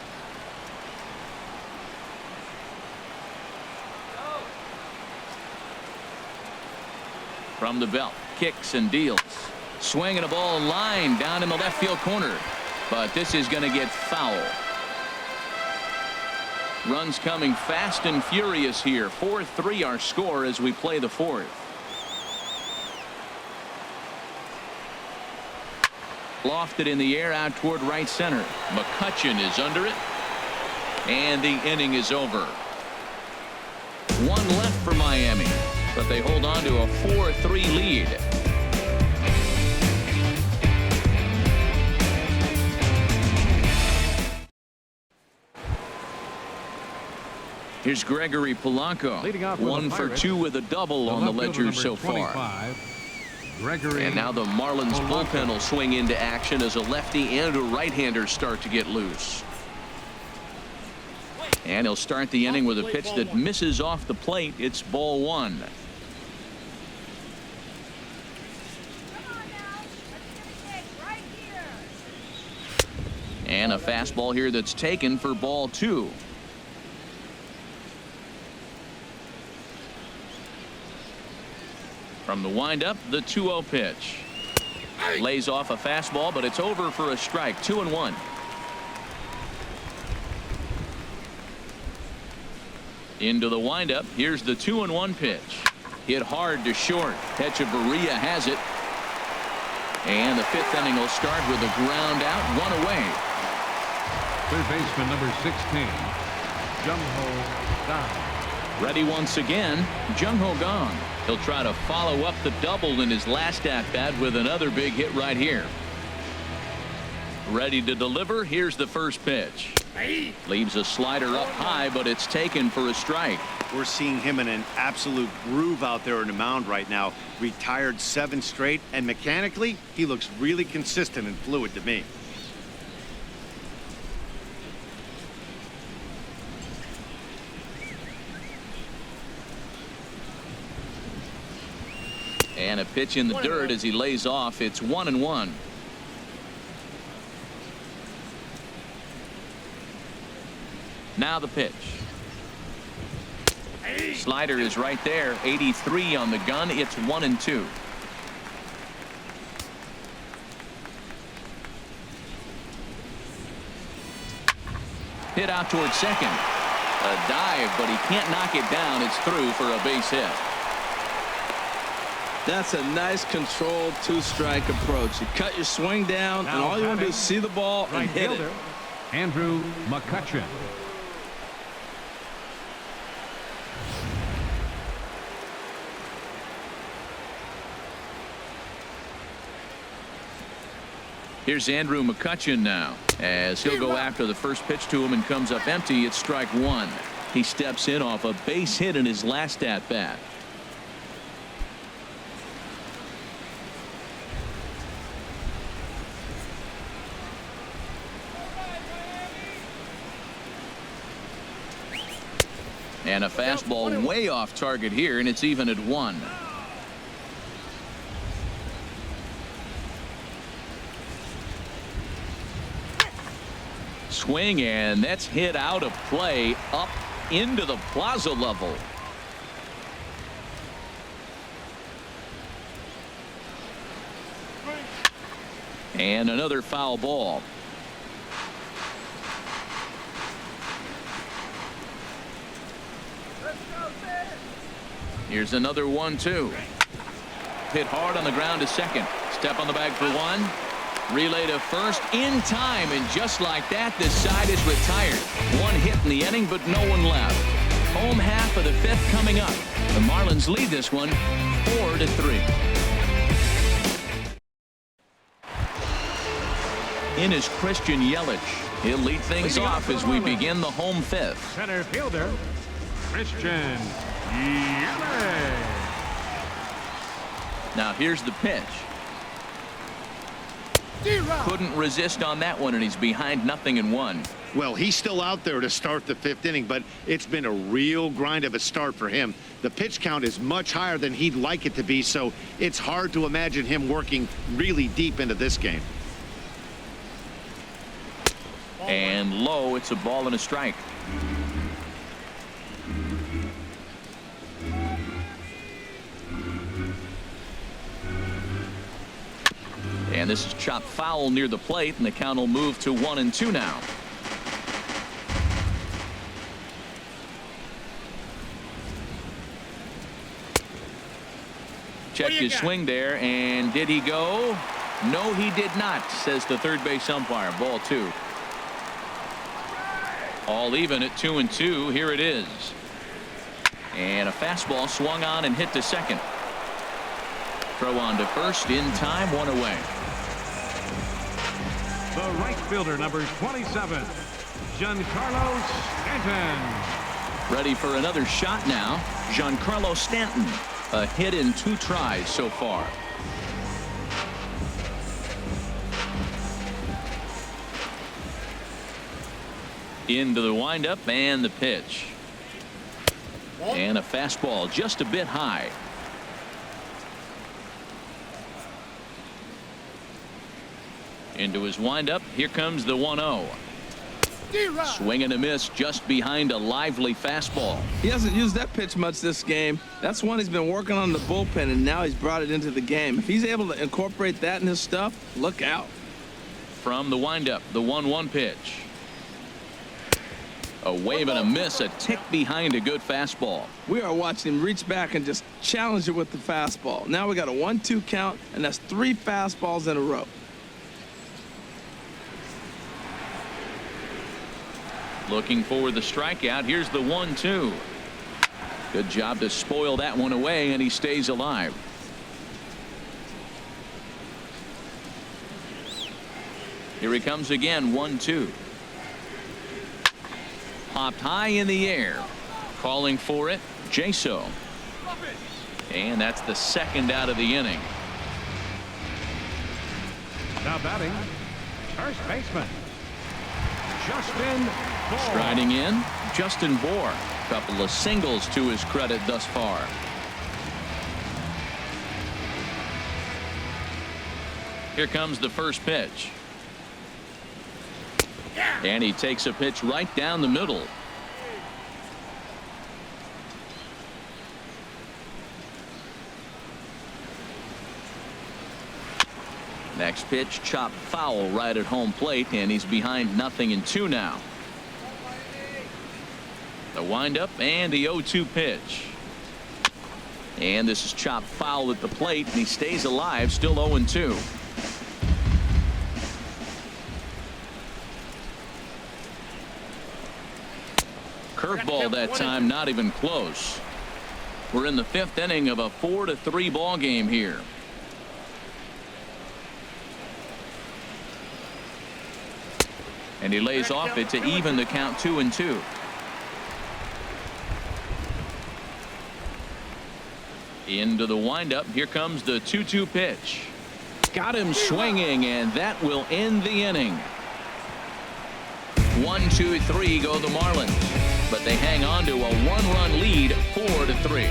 From the belt, kicks and deals. Swinging a ball line down in the left field corner. But this is going to get foul. Runs coming fast and furious here. 4-3 our score as we play the fourth. Lofted in the air out toward right center. McCutchen is under it. And the inning is over. One left for Miami, but they hold on to a 4-3 lead. Here's Gregory Polanco. 1 for 2 with a double on the ledger so far. And now the Marlins bullpen will swing into action as a lefty and a right-hander start to get loose. And he'll start the inning with a pitch that misses off the plate. It's ball one. And a fastball here that's taken for ball two. From the windup, the 2-0 pitch. Lays off a fastball, but it's over for a strike. 2-1. Into the windup. Here's the 2-1 pitch. Hit hard to short. Hechavarria has it. And the fifth inning will start with a ground out, one away. Third baseman number 16, Giancarlo Stanton. Ready once again, Jung-Ho Kang. He'll try to follow up the double in his last at-bat with another big hit right here. Ready to deliver. Here's the first pitch. Leaves a slider up high, but it's taken for a strike. We're seeing him in an absolute groove out there in the mound right now. Retired 7 straight, and mechanically, he looks really consistent and fluid to me. And a pitch in the dirt as he lays off. It's 1-1. Now the pitch. Slider is right there. 83 on the gun. It's 1-2. Hit out towards second. A dive, but he can't knock it down. It's through for a base hit. That's a nice controlled 2-strike approach. You cut your swing down, and all you want to do is see the ball and hit it. Andrew McCutchen. Here's Andrew McCutchen now as he'll go after the first pitch to him and comes up empty. It's strike one. He steps in off a base hit in his last at bat. And a fastball way off target here, and it's even at 1. Swing, and that's hit out of play up into the plaza level. And another foul ball. Here's another 1-2. Hit hard on the ground to second. Step on the bag for one. Relay to first in time, and just like that, this side is retired. One hit in the inning, but no one left. Home half of the fifth coming up. The Marlins lead this one 4-3. In is Christian Yelich. He'll lead things off as we begin the home fifth. Center fielder, Christian Yelich. Now here's the pitch. Couldn't resist on that one, and he's behind 0-1. Well, he's still out there to start the fifth inning, but it's been a real grind of a start for him. The pitch count is much higher than he'd like it to be, so it's hard to imagine him working really deep into this game. And low, it's a ball and a strike. And this is chopped foul near the plate, and the count will move to 1-2 now. Check his swing there, and did he go? No, he did not, says the third base umpire. Ball 2. All even at 2-2. Here it is. And a fastball swung on and hit to second. Throw on to first in time, one away. The right fielder, number 27, Giancarlo Stanton. Ready for another shot now. Giancarlo Stanton. A hit in 2 tries so far. Into the windup and the pitch. And a fastball just a bit high. Into his windup. Here comes the 1-0. Swing and a miss just behind a lively fastball. He hasn't used that pitch much this game. That's one he's been working on the bullpen, and now he's brought it into the game. If he's able to incorporate that in his stuff, look out. From the windup, the 1-1 pitch. A wave and a miss, a tick behind a good fastball. We are watching him reach back and just challenge it with the fastball. Now we got a 1-2 count, and that's 3 fastballs in a row. Looking for the strikeout. Here's the 1-2. Good job to spoil that one away, and he stays alive. Here he comes again. 1-2. Popped high in the air. Calling for it, Jaso. And that's the second out of the inning. Now batting, first baseman, Justin Bohr. Striding in, Justin Bohr. Couple of singles to his credit thus far. Here comes the first pitch. And he takes a pitch right down the middle. Next pitch, chopped foul right at home plate, and he's behind 0-2 now. The windup and the 0-2 pitch. And this is chopped foul at the plate, and he stays alive, still 0-2. Curveball that time, not even close. We're in the 5th inning of a 4-3 ball game here. And he lays off it to even the count 2-2. Into the windup. Here comes the 2-2 pitch. Got him swinging, and that will end the inning. 1-2-3 go the Marlins, but they hang on to a 1-run lead, 4-3.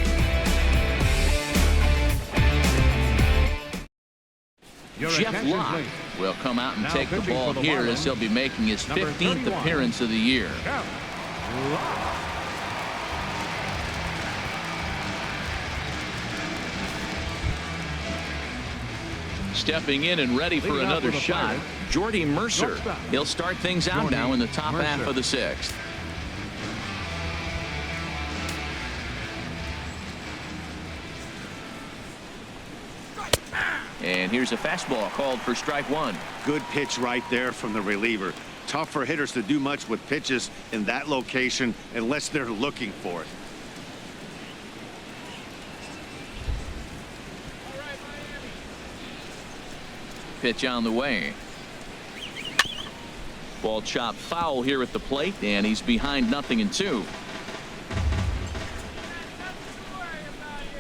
Jeff Locke will come out and take the ball here as he'll be making his 15th appearance of the year. Stepping in and ready for another shot, Jordy Mercer. He'll start things out now in the top half of the 6th. And here's a fastball called for strike 1. Good pitch right there from the reliever. Tough for hitters to do much with pitches in that location unless they're looking for it. Pitch on the way. Ball chopped foul here at the plate, and he's behind 0-2.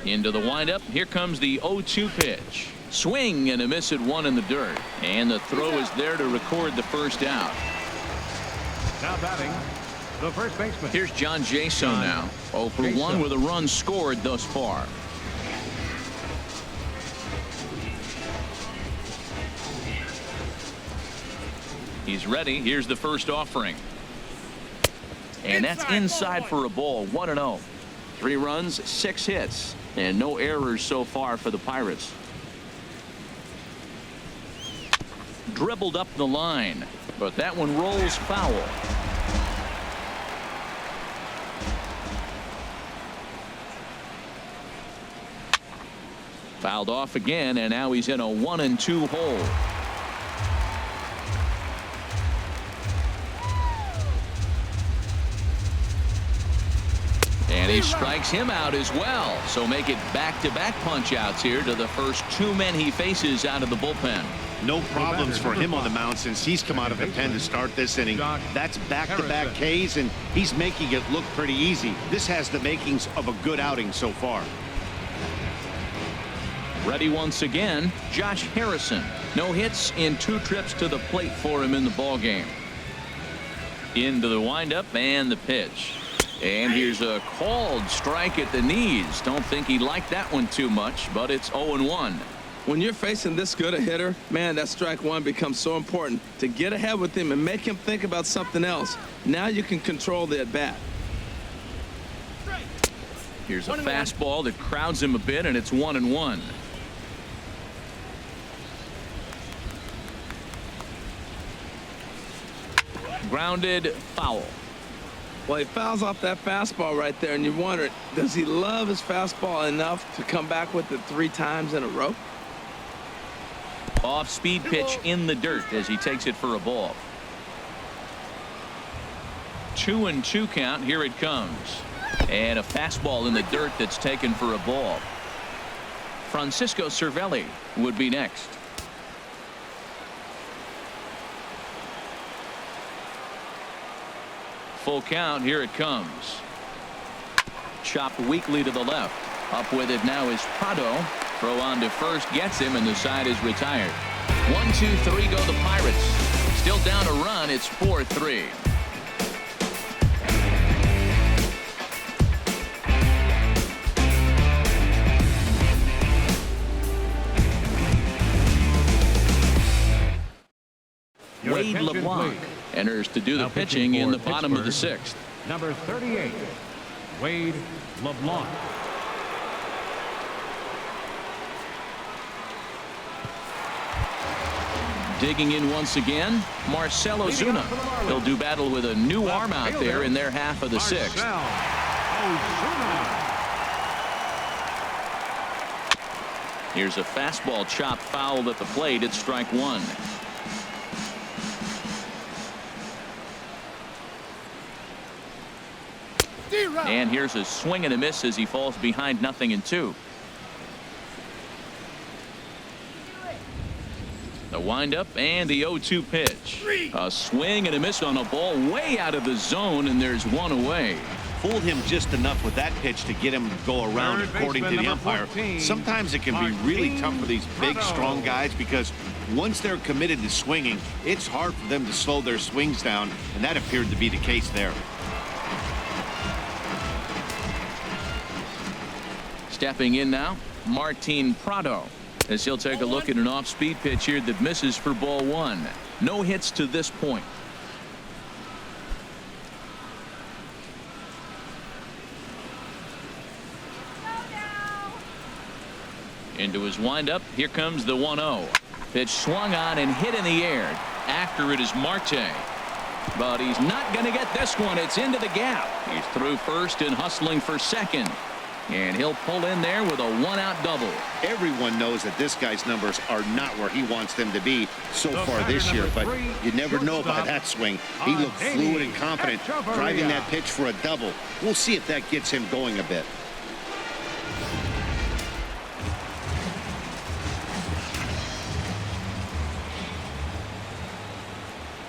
Into the windup. Here comes the 0-2 pitch. Swing and a miss at 1 in the dirt. And the throw is there to record the first out. Now batting, the first baseman. Here's John Jaso now. 0 for 1 with a run scored thus far. He's ready. Here's the first offering. And that's inside for a ball. 1-0. 3 runs, 6 hits, and no errors so far for the Pirates. Dribbled up the line, but that one rolls foul. Fouled off again, and now he's in a 1-2 hole. And he strikes him out as well. So make it back-to-back punch-outs here to the first 2 men he faces out of the bullpen. No problems for him on the mound since he's come out of the pen to start this inning. That's back-to-back Ks, and he's making it look pretty easy. This has the makings of a good outing so far. Ready once again, Josh Harrison. No hits in 2 trips to the plate for him in the ballgame. Into the windup and the pitch. And here's a called strike at the knees. Don't think he liked that one too much, but it's 0-1. When you're facing this good a hitter, man, that strike 1 becomes so important to get ahead with him and make him think about something else. Now you can control the at-bat. Here's a fastball that crowds him a bit, and it's 1-1. Grounded, foul. Well, he fouls off that fastball right there, and you wonder, does he love his fastball enough to come back with it 3 times in a row? Off-speed pitch in the dirt as he takes it for a ball. 2-2 count. Here it comes. And a fastball in the dirt that's taken for a ball. Francisco Cervelli would be next. Full count. Here it comes. Chopped weakly to the left. Up with it now is Prado. Throw on to first gets him, and the side is retired. 1-2-3 go the Pirates. Still down a run. It's 4-3. Wade LeBlanc enters to do the pitching in the bottom of the 6th. Number 38, Wade LeBlanc. Digging in once again, Marcell Ozuna. He'll do battle with a new arm out there in their half of the 6th. Here's a fastball chopped foul at the plate. It's strike 1. And here's a swing and a miss as he falls behind 0-2. The windup and the 0-2 pitch. A swing and a miss on a ball way out of the zone, and there's one away. Fooled him just enough with that pitch to get him to go around according to the umpire. Sometimes it can be really tough for these big, strong guys because once they're committed to swinging, it's hard for them to slow their swings down, and that appeared to be the case there. Stepping in now, Martin Prado, as he'll take a look at an off-speed pitch here that misses for ball 1. No hits to this point. Into his windup. Here comes the 1-0. Pitch swung on and hit in the air. After it is Marte. But he's not going to get this one. It's into the gap. He's through first and hustling for second. And he'll pull in there with a one-out double. Everyone knows that this guy's numbers are not where he wants them to be so far this year, but you never know by that swing. He looked fluid and confident, driving that pitch for a double. We'll see if that gets him going a bit.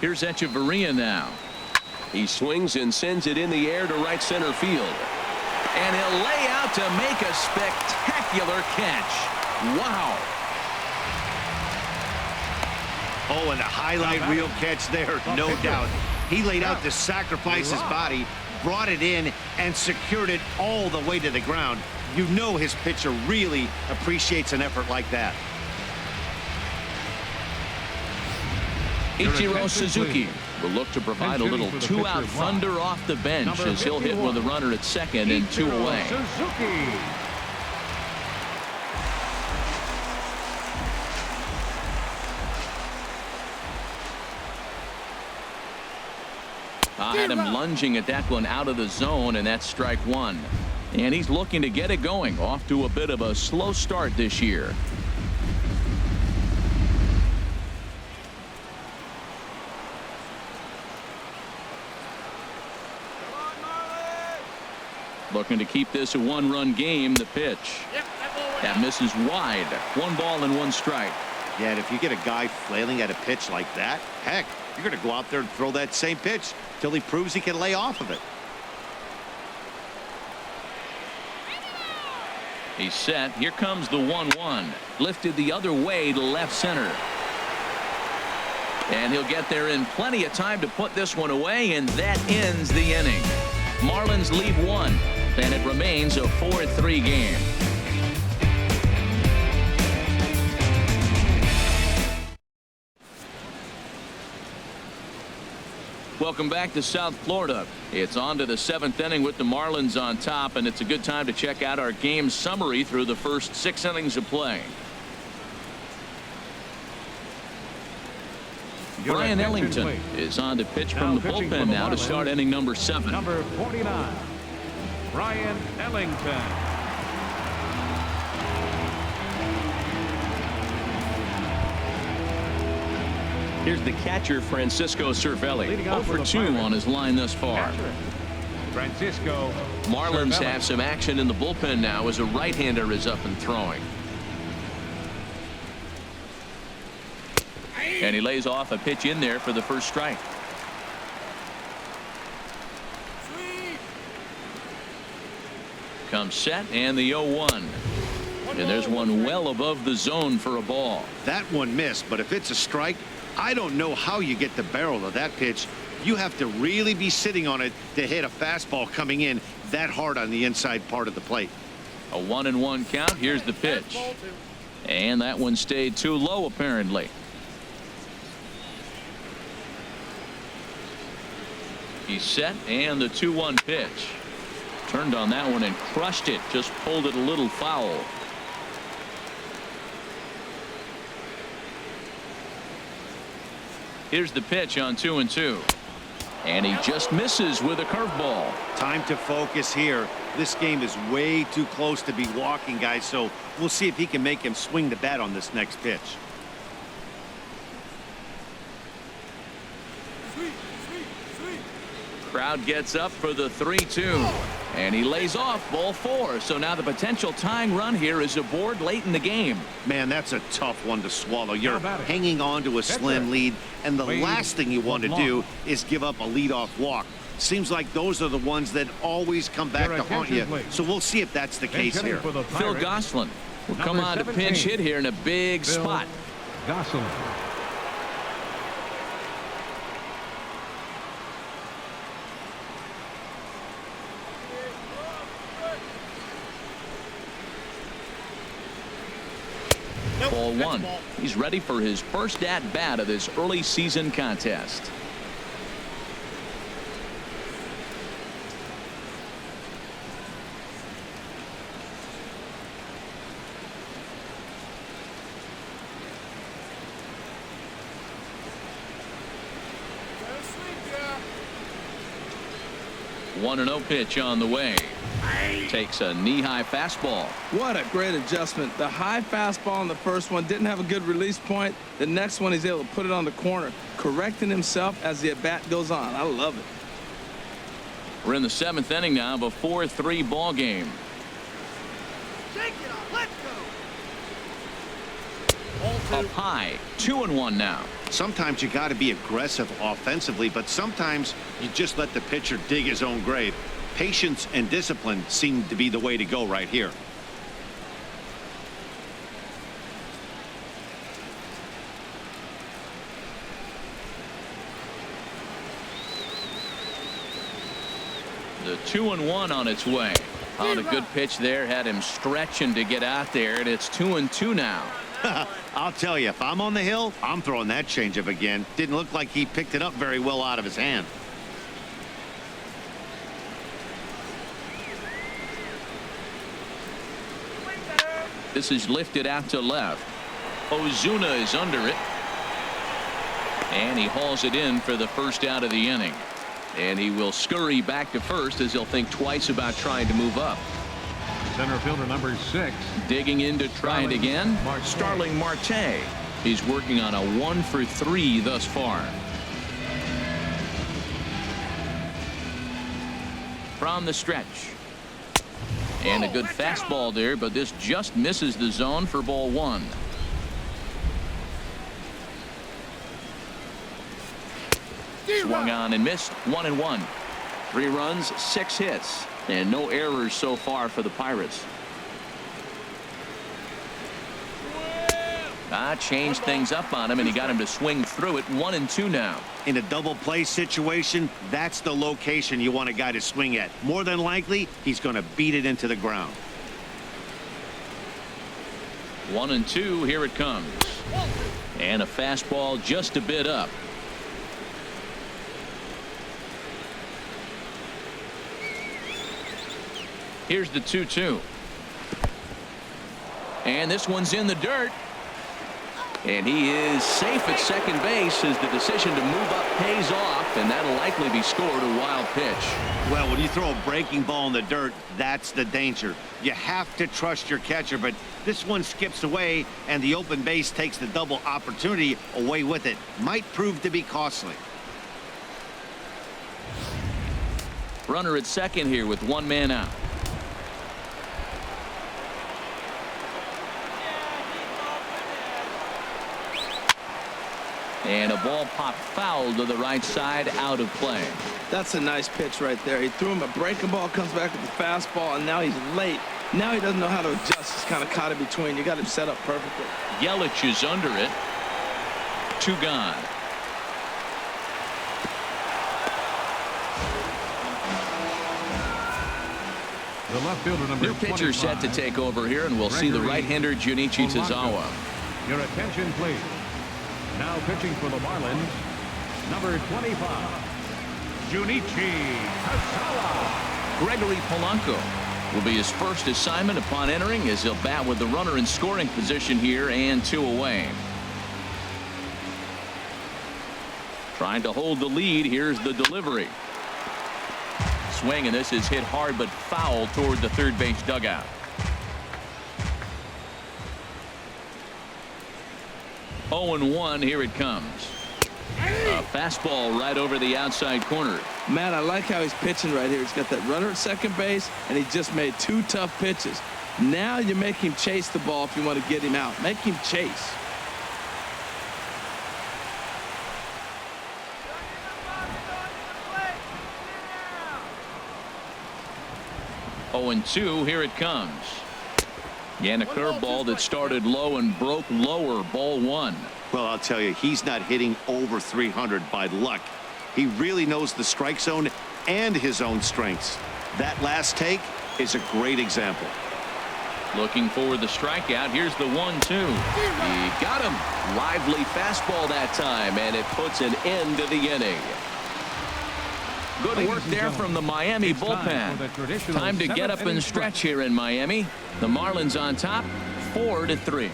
Here's Echeverria now. He swings and sends it in the air to right center field. And he'll lay out to make a spectacular catch. Wow. Oh, and a highlight reel catch there, no doubt. He laid out to sacrifice his body, brought it in, and secured it all the way to the ground. You know his pitcher really appreciates an effort like that. Ichiro Suzuki will look to provide a little two-out thunder off the bench as he'll hit with a runner at second and 2 away. I had him lunging at that one out of the zone, and that's strike 1. And he's looking to get it going. Off to a bit of a slow start this year. Looking to keep this a one-run game. The pitch. That misses wide. 1 ball and 1 strike. Yeah, and if you get a guy flailing at a pitch like that, heck, you're going to go out there and throw that same pitch till he proves he can lay off of it. He's set. Here comes the 1-1. Lifted the other way to left center. And he'll get there in plenty of time to put this one away, and that ends the inning. Marlins lead 1, and it remains a 4-3 game. Welcome back to South Florida. It's on to the 7th inning with the Marlins on top, and it's a good time to check out our game summary through the first 6 innings of play. Brian Ellington is on to pitch from the bullpen now to start inning number 7. Number 49, Brian Ellington. Here's the catcher, Francisco Cervelli. 0 for 2 on his line thus far. Francisco Marlins Cervelli. have some action in the bullpen now as a right-hander is up and throwing. And he lays off a pitch in there for the first strike. Comes set and the 0-1. And there's one well above the zone for a ball. That one missed, but if it's a strike, I don't know how you get the barrel of that pitch. You have to really be sitting on it to hit a fastball coming in that hard on the inside part of the plate. A 1-1 count. Here's the pitch. And that one stayed too low apparently. He's set and the 2-1 pitch. Turned on that one and crushed it. Just pulled it a little foul. Here's the pitch on 2-2. And he just misses with a curveball. Time to focus here. This game is way too close to be walking, guys, so we'll see if he can make him swing the bat on this next pitch. Crowd gets up for the 3-2. And he lays off ball 4. So now the potential tying run here is aboard late in the game. Man, that's a tough one to swallow. You're hanging on to a slim lead, and the last thing you want to do is give up a leadoff walk. Seems like those are the ones that always come back to haunt you. So we'll see if that's the case here. Phil Gosselin will come on to pinch hit here in a big spot. Gosselin. Ball 1. He's ready for his first at bat of this early season contest. 1-0 pitch on the way. Takes a knee-high fastball. What a great adjustment. The high fastball in the first one didn't have a good release point. The next one, he's able to put it on the corner, correcting himself as the at-bat goes on. I love it. We're in the 7th inning now of a 4-3 ball game. Shake it off. Let's go. Up high, 2-1 now. Sometimes you got to be aggressive offensively, but sometimes you just let the pitcher dig his own grave. Patience and discipline seem to be the way to go right here. The 2-1 on its way. On a good pitch there, had him stretching to get out there, and it's 2-2 now. I'll tell you, if I'm on the hill, I'm throwing that changeup again. Didn't look like he picked it up very well out of his hand. This is lifted out to left. Ozuna is under it. And he hauls it in for the first out of the inning. And he will scurry back to first as he'll think twice about trying to move up. Center fielder number 6. Digging in to try it again. Starling Marte. He's working on a 1-for-3 thus far. From the stretch. And a good fastball there, but this just misses the zone for ball 1. Swung on and missed. 1-1. 3 runs, 6 hits, and no errors so far for the Pirates. Changed things up on him, and he got him to swing through it. 1-2 now. In a double play situation, that's the location you want a guy to swing at. More than likely, he's going to beat it into the ground. 1-2. Here it comes. And a fastball just a bit up. Here's the 2-2. And this one's in the dirt. And he is safe at second base as the decision to move up pays off, and that'll likely be scored a wild pitch. Well, when you throw a breaking ball in the dirt, that's the danger. You have to trust your catcher, but this one skips away, and the open base takes the double opportunity away with it. Might prove to be costly. Runner at second here with 1 man out. And a ball popped foul to the right side, out of play. That's a nice pitch right there. He threw him a breaking ball, comes back with the fastball, and now he's late. Now he doesn't know how to adjust. He's kind of caught in between. You got him set up perfectly. Yelich is under it. 2 gone. The left fielder number New pitcher set to take over here, and we'll see the right-hander Junichi Tazawa. Your attention, please. Now pitching for the Marlins, number 25, Junichi Tazawa. Gregory Polanco will be his first assignment upon entering, as he'll bat with the runner in scoring position here and 2 away. Trying to hold the lead. Here's the delivery. Swing, and this is hit hard but foul toward the third base dugout. 0-1. Here it comes. A fastball right over the outside corner. Matt, I like how he's pitching right here. He's got that runner at second base, and he just made 2 tough pitches. Now you make him chase the ball if you want to get him out. Make him chase. And 2. Here it comes. And a curveball that started low and broke lower. Ball 1. Well, I'll tell you, he's not hitting over 300 by luck. He really knows the strike zone and his own strengths. That last take is a great example. Looking for the strikeout. Here's the 1-2. He got him. Lively fastball that time, and it puts an end to the inning. Good work there from the Miami bullpen. Time to get up and stretch here in Miami. The Marlins on top, 4-3.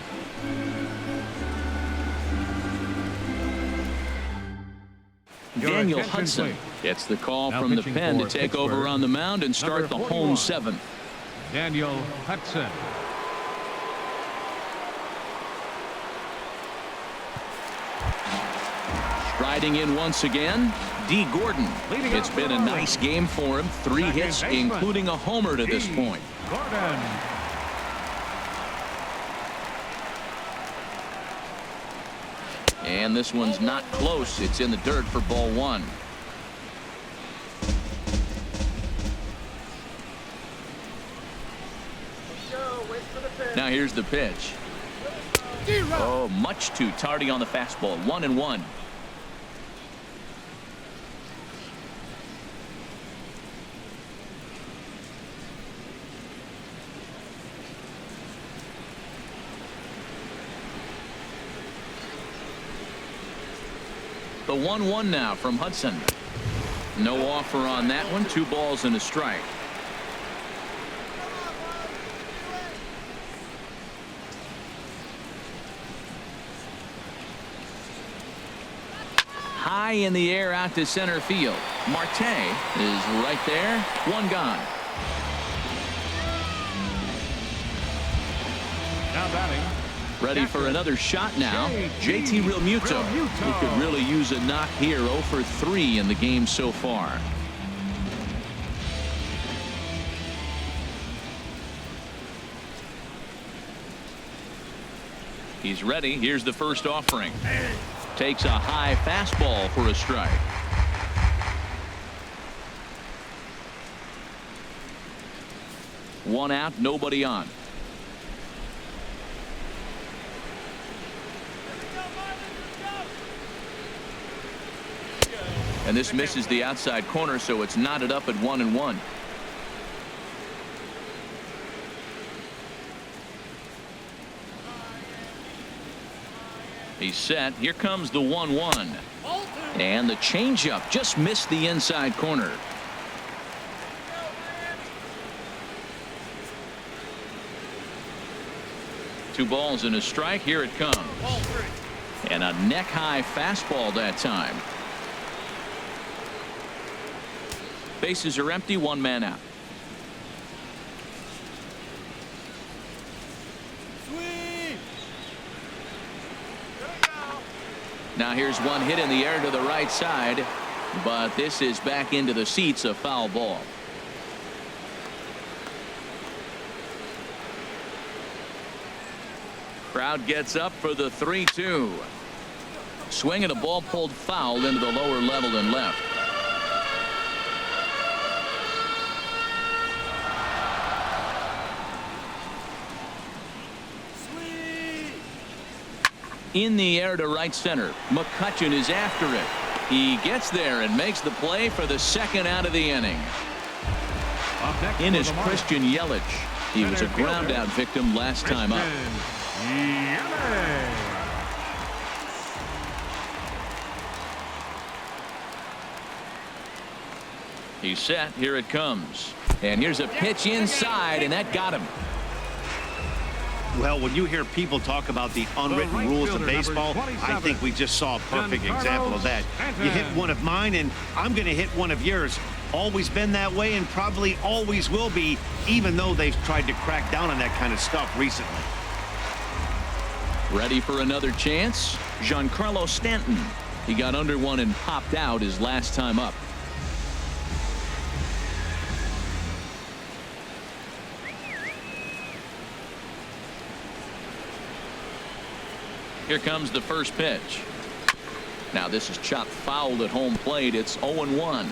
Daniel Hudson Gets the call Now from the pitching pen to for take over Pittsburgh, on the mound and start the number home 41, seventh. Mccutchen. Striding in once again, D. Gordon. It's been a nice game for him. 3 hits, including a homer to this point. Gordon. And this one's not close. It's in the dirt for ball 1. Now here's the pitch. Oh, much too tardy on the fastball. 1-1. The 1-1 now from Hudson. No offer on that one. 2 balls and a strike. High in the air out to center field. Marte is right there. 1 gone. Now batting. Ready for another shot now. JT Realmuto. He could really use a knock here. 0 for 3 in the game so far. He's ready. Here's the first offering. Takes a high fastball for a strike. One out, nobody on. And this misses the outside corner, so it's knotted up at 1-1. He's set. Here comes the 1-1. And the changeup just missed the inside corner. Two balls and a strike. Here it comes. And a neck high fastball that time. Bases are empty. 1 man out. Now here's one hit in the air to the right side, but this is back into the seats. A foul ball. Crowd gets up for the 3-2. Swing and a ball pulled foul into the lower level and left. In the air to right center. Mccutchen is after it. He gets there and makes the play for the 2nd out of the inning. In is Christian Yelich. He was a ground out victim last time up. He's set. Here it comes. And here's a pitch inside, and that got him. Well, when you hear people talk about the unwritten rules of baseball, I think we just saw a perfect example of that. You hit one of mine, and I'm going to hit one of yours. Always been that way and probably always will be, even though they've tried to crack down on that kind of stuff recently. Ready for another chance? Giancarlo Stanton. He got under one and popped out his last time up. Here comes the first pitch. Now this is chopped foul at home plate. It's 0-1.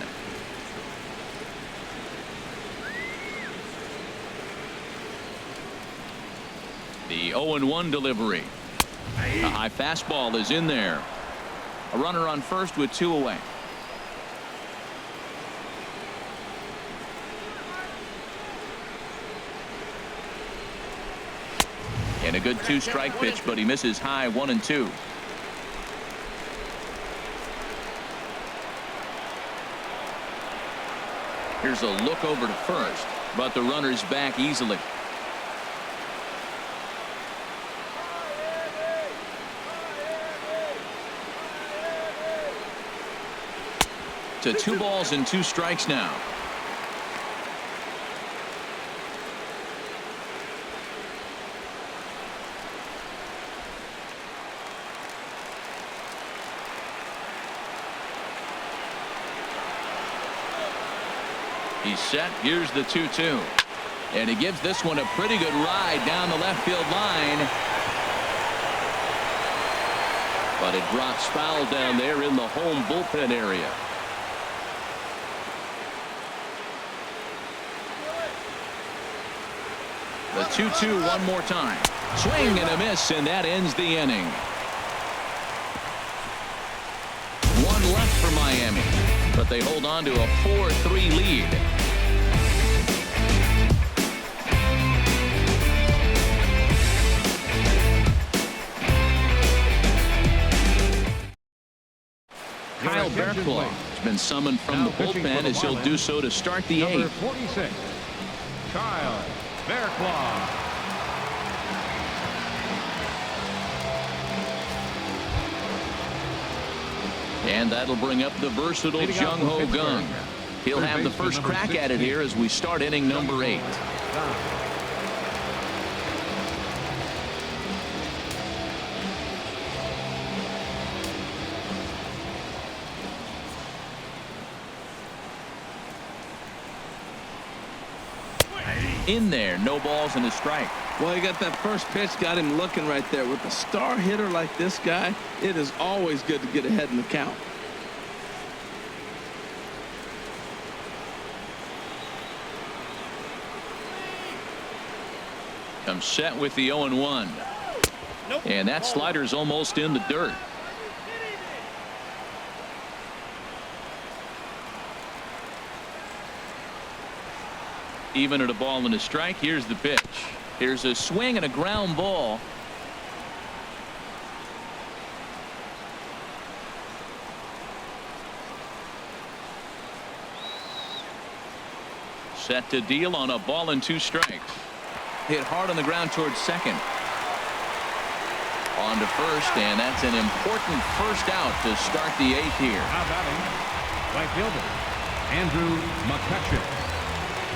The 0-1 delivery. A high fastball is in there. A runner on first with 2 away. And a good 2-strike pitch, but he misses high 1-2. Here's a look over to first, but the runner's back easily. To 2 balls and 2 strikes now. He's set. Here's the 2-2. And he gives this one a pretty good ride down the left field line. But it drops foul down there in the home bullpen area. The 2-2 one more time. Swing and a miss, and that ends the inning. 1 left for Miami, but they hold on to a 4-3 lead. Kyle Bearclaw has been summoned from the bullpen as he'll do so to start the 8th. Number 46, Kyle Bearclaw. And that'll bring up the versatile Jung Ho Gung. He'll have the first crack at it here as we start inning number 8. In there, no balls and a strike. Well, he got that first pitch, got him looking right there. With a star hitter like this guy, it is always good to get ahead in the count. Comes set with the 0-1. And that slider's almost in the dirt. Even at a ball and a strike. Here's the pitch. Here's a swing and a ground ball. Set to deal on a ball and 2 strikes. Hit hard on the ground towards second. On to first, and that's an important first out to start the 8th here. Now batting, right fielder, Andrew Mccutchen.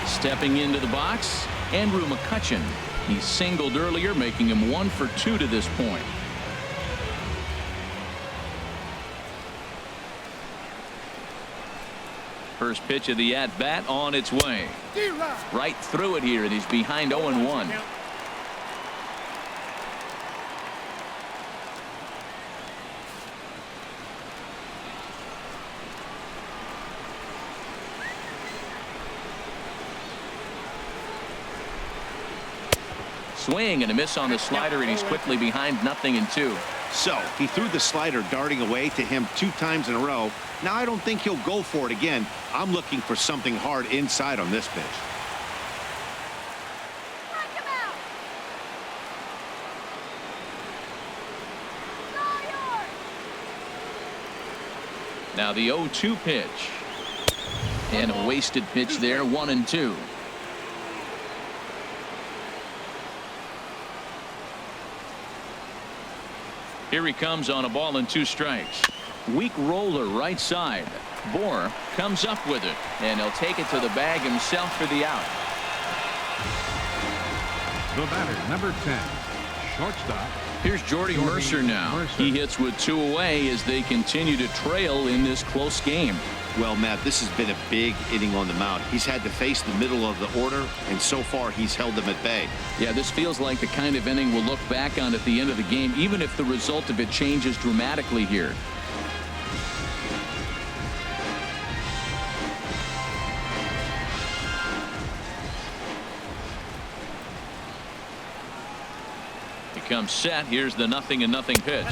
Stepping into the box, Andrew Mccutchen. He singled earlier, making him 1 for 2 to this point. First pitch of the at-bat on its way. Right through it here, and he's behind 0-1. Swing and a miss on the slider, and he's quickly behind 0-2. So he threw the slider darting away to him 2 times in a row. Now I don't think he'll go for it again. I'm looking for something hard inside on this pitch. Now the 0-2 pitch. And a wasted pitch there, 1-2. Here he comes on a ball and 2 strikes. Weak roller right side. Bohr comes up with it, and he'll take it to the bag himself for the out. The batter, number 10, shortstop. Here's Jordy Mercer now. He hits with 2 away as they continue to trail in this close game. Well, Matt, this has been a big inning on the mound. He's had to face the middle of the order, and so far he's held them at bay. Yeah, this feels like the kind of inning we'll look back on at the end of the game, even if the result of it changes dramatically here. He comes set. Here's the 0-0 pitch.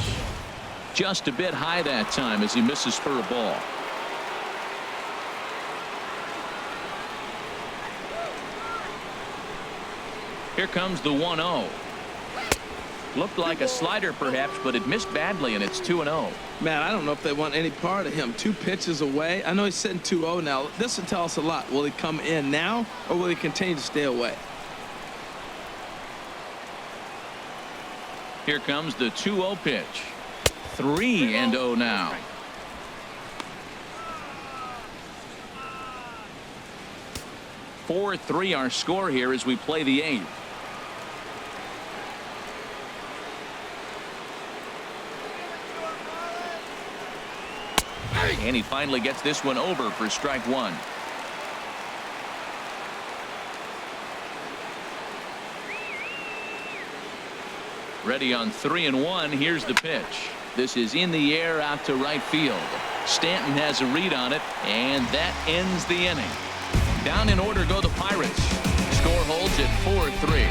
Just a bit high that time as he misses for a ball. Here comes the 1-0. Looked like a slider perhaps, but it missed badly, and it's 2-0. Man, I don't know if they want any part of him. 2 pitches away. I know he's sitting 2-0 now. This will tell us a lot. Will he come in now, or will he continue to stay away? Here comes the 2-0 pitch. 3-0 now. 4-3 our score here as we play the 8th. And he finally gets this one over for strike 1. Ready on 3-1. Here's the pitch. This is in the air out to right field. Stanton has a read on it, and that ends the inning. Down in order go the Pirates. Score holds at 4-3.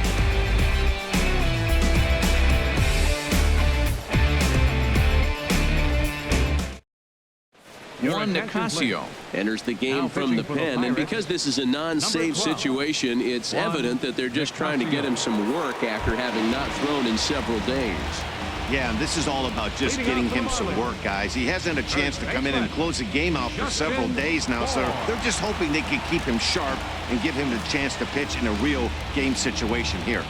Juan Nicasio enters the game from the pen, and because this is a non-save situation, it's evident that they're just trying to get him some work after having not thrown in several days. Yeah, and this is all about just getting him some work, guys. He hasn't had a chance to come in and close the game out for several days now, so they're just hoping they can keep him sharp and give him the chance to pitch in a real game situation here.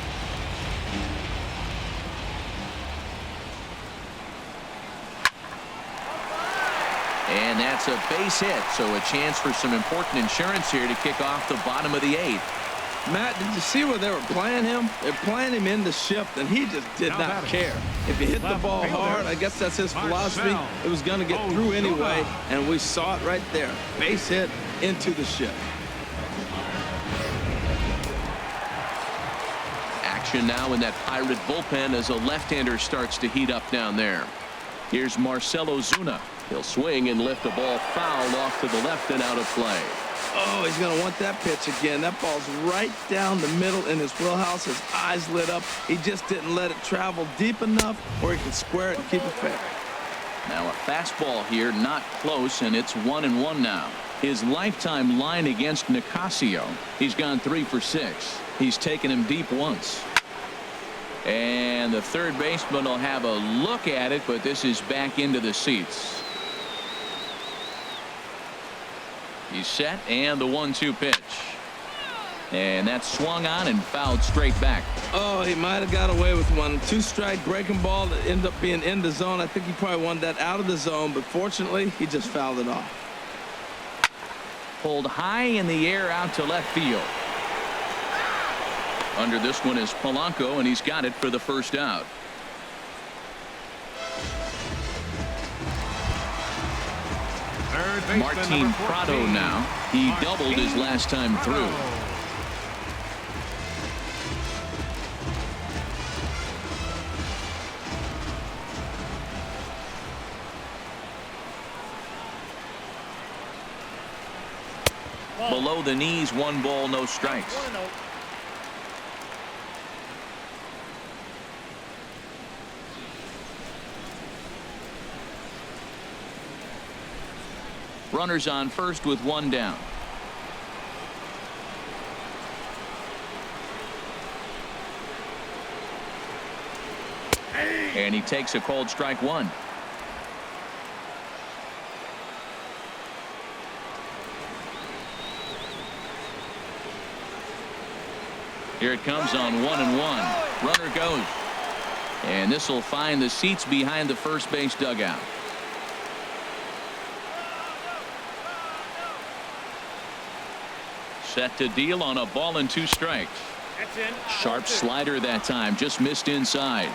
And that's a base hit, so a chance for some important insurance here to kick off the bottom of the 8th. Matt, did you see where they were playing him? They're playing him in the shift, and he just did not care. If he hit the ball hard, I guess that's his philosophy. It was going to get through anyway, and we saw it right there. Base hit into the shift. Action now in that Pirate bullpen as a left-hander starts to heat up down there. Here's Marcell Ozuna. He'll swing and lift a ball foul off to the left and out of play. Oh, he's going to want that pitch again. That ball's right down the middle in his wheelhouse. His eyes lit up. He just didn't let it travel deep enough where he could square it and keep it fair. Now a fastball here, not close, and it's 1-1 now. His lifetime line against Nicasio, he's gone 3 for 6. He's taken him deep once. And the third baseman will have a look at it, but this is back into the seats. He's set, and the 1-2 pitch. And that's swung on and fouled straight back. Oh, he might have got away with one. 2-strike breaking ball that ended up being in the zone. I think he probably wanted that out of the zone, but fortunately, he just fouled it off. Pulled high in the air out to left field. Under this one is Polanco, and he's got it for the first out. Martin Prado now. He doubled his last time through. Below the knees, 1 ball, no strikes. Runners on first with 1 down. And he takes a called strike 1. Here it comes on 1-1. Runner goes. And this will find the seats behind the first base dugout. Set to deal on a ball and 2 strikes. Sharp slider that time, just missed inside.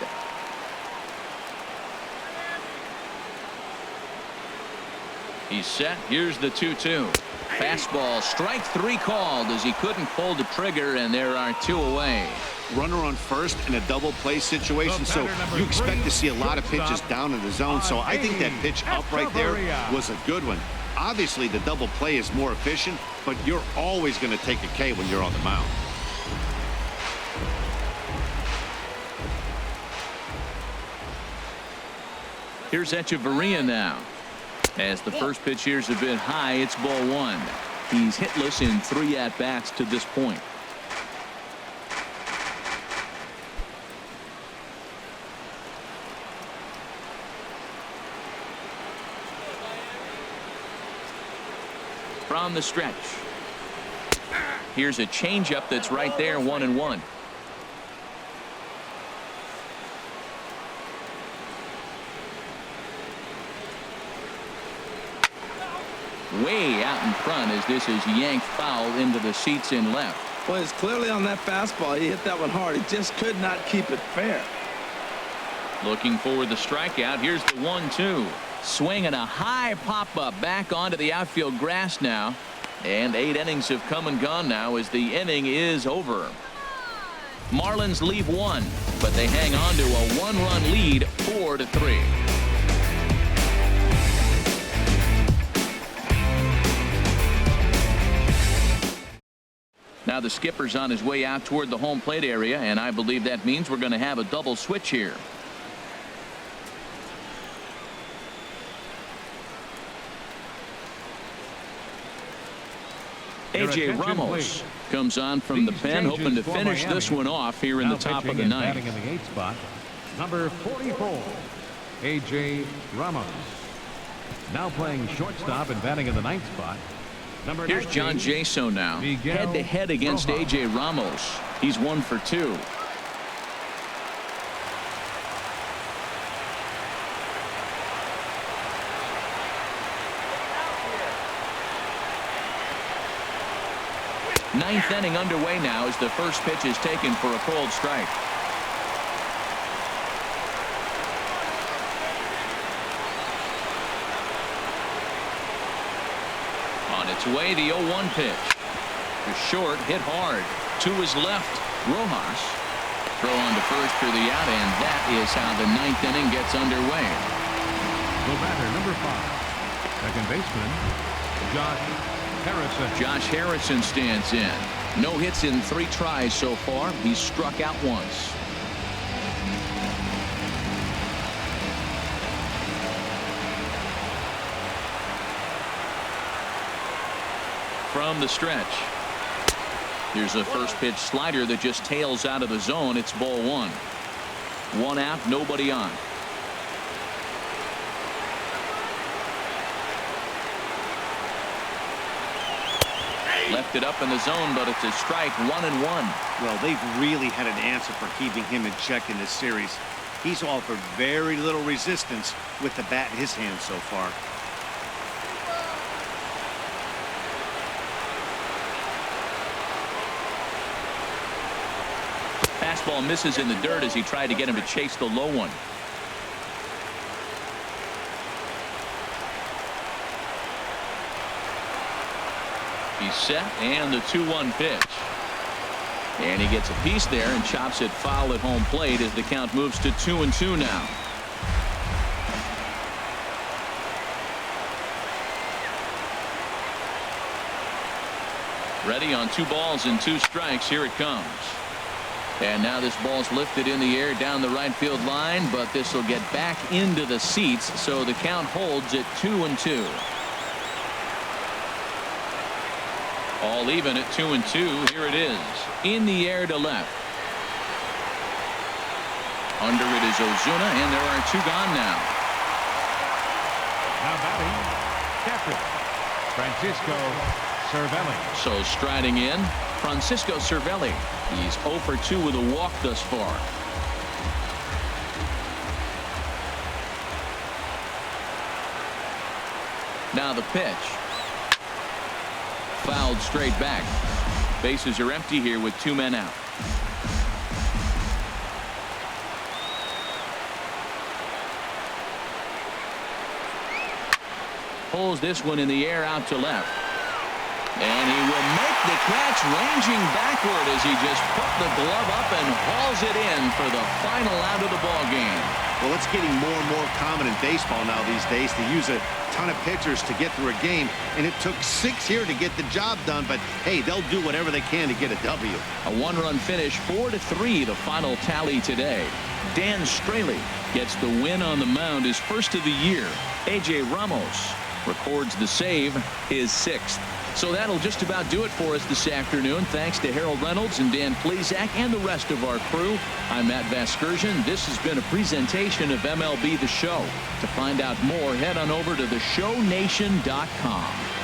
He's set. Here's the 2-2. Fastball, strike 3 called as he couldn't pull the trigger, and there are 2 away. Runner on first in a double play situation, so you expect to see a lot of pitches down in the zone. So I think that pitch up right there was a good one. Obviously, the double play is more efficient, but you're always going to take a K when you're on the mound. Here's Echeverria now. As the first pitch here's a bit high, it's ball 1. He's hitless in 3 at-bats to this point. From the stretch. Here's a changeup that's right there, 1-1. way out in front as this is yanked foul into the seats in left. Well, it's clearly on that fastball. He hit that one hard. He just could not keep it fair. Looking for the strikeout. Here's the 1-2. Swinging a high pop-up back onto the outfield grass now. And 8 innings have come and gone now as the inning is over. Marlins leave 1, but they hang on to a 1-run lead, 4-3. Now the skipper's on his way out toward the home plate area, and I believe that means we're going to have a double switch here. A.J. Ramos comes on from the pen, hoping to finish this one off here in the top of the ninth. Batting in the 8th spot, number 44, A.J. Ramos. Now playing shortstop and batting in the 9th spot, number 19, here's John Jaso now, head-to-head against A.J. Ramos. He's 1 for 2. Ninth inning underway now as the first pitch is taken for a cold strike. On its way, the 0-1 pitch. The short, hit hard. To his left, Rojas. Throw on to first for the out, and that is how the 9th inning gets underway. The batter, number 5, second baseman, Josh Harrison stands in. No hits in 3 tries so far. He's struck out once. From the stretch. Here's a first pitch slider that just tails out of the zone. It's ball 1. 1 out, nobody on. Left it up in the zone, but it's a strike. 1-1. Well, they've really had an answer for keeping him in check in this series. He's offered very little resistance with the bat in his hand so far. Fastball misses in the dirt as he tried to get him to chase the low one. He's set, and the 2-1 pitch. And he gets a piece there and chops it foul at home plate as the count moves to 2-2 now. Ready on 2 balls and 2 strikes. Here it comes. And now this ball's lifted in the air down the right field line, but this will get back into the seats, so the count holds at 2-2. All even at 2-2. Here it is. In the air to left. Under it is Ozuna, and there are 2 gone now. now batting, captain Francisco Cervelli. So striding in, Francisco Cervelli. He's 0 for 2 with a walk thus far. Now the pitch. Fouled straight back. Bases are empty here with 2 men out. Pulls this one in the air out to left. And he will make the catch, ranging backward as he just put the glove up and hauls it in for the final out of the ball game. Well, it's getting more and more common in baseball now these days to use a ton of pitchers to get through a game, and it took 6 here to get the job done, but hey, they'll do whatever they can to get a W. A 1-run finish, 4-3, the final tally today. Dan Straley gets the win on the mound, his first of the year. A.J. Ramos records the save, his 6th. So that'll just about do it for us this afternoon. Thanks to Harold Reynolds and Dan Plezak and the rest of our crew. I'm Matt Vasgersian. This has been a presentation of MLB The Show. To find out more, head on over to theshownation.com.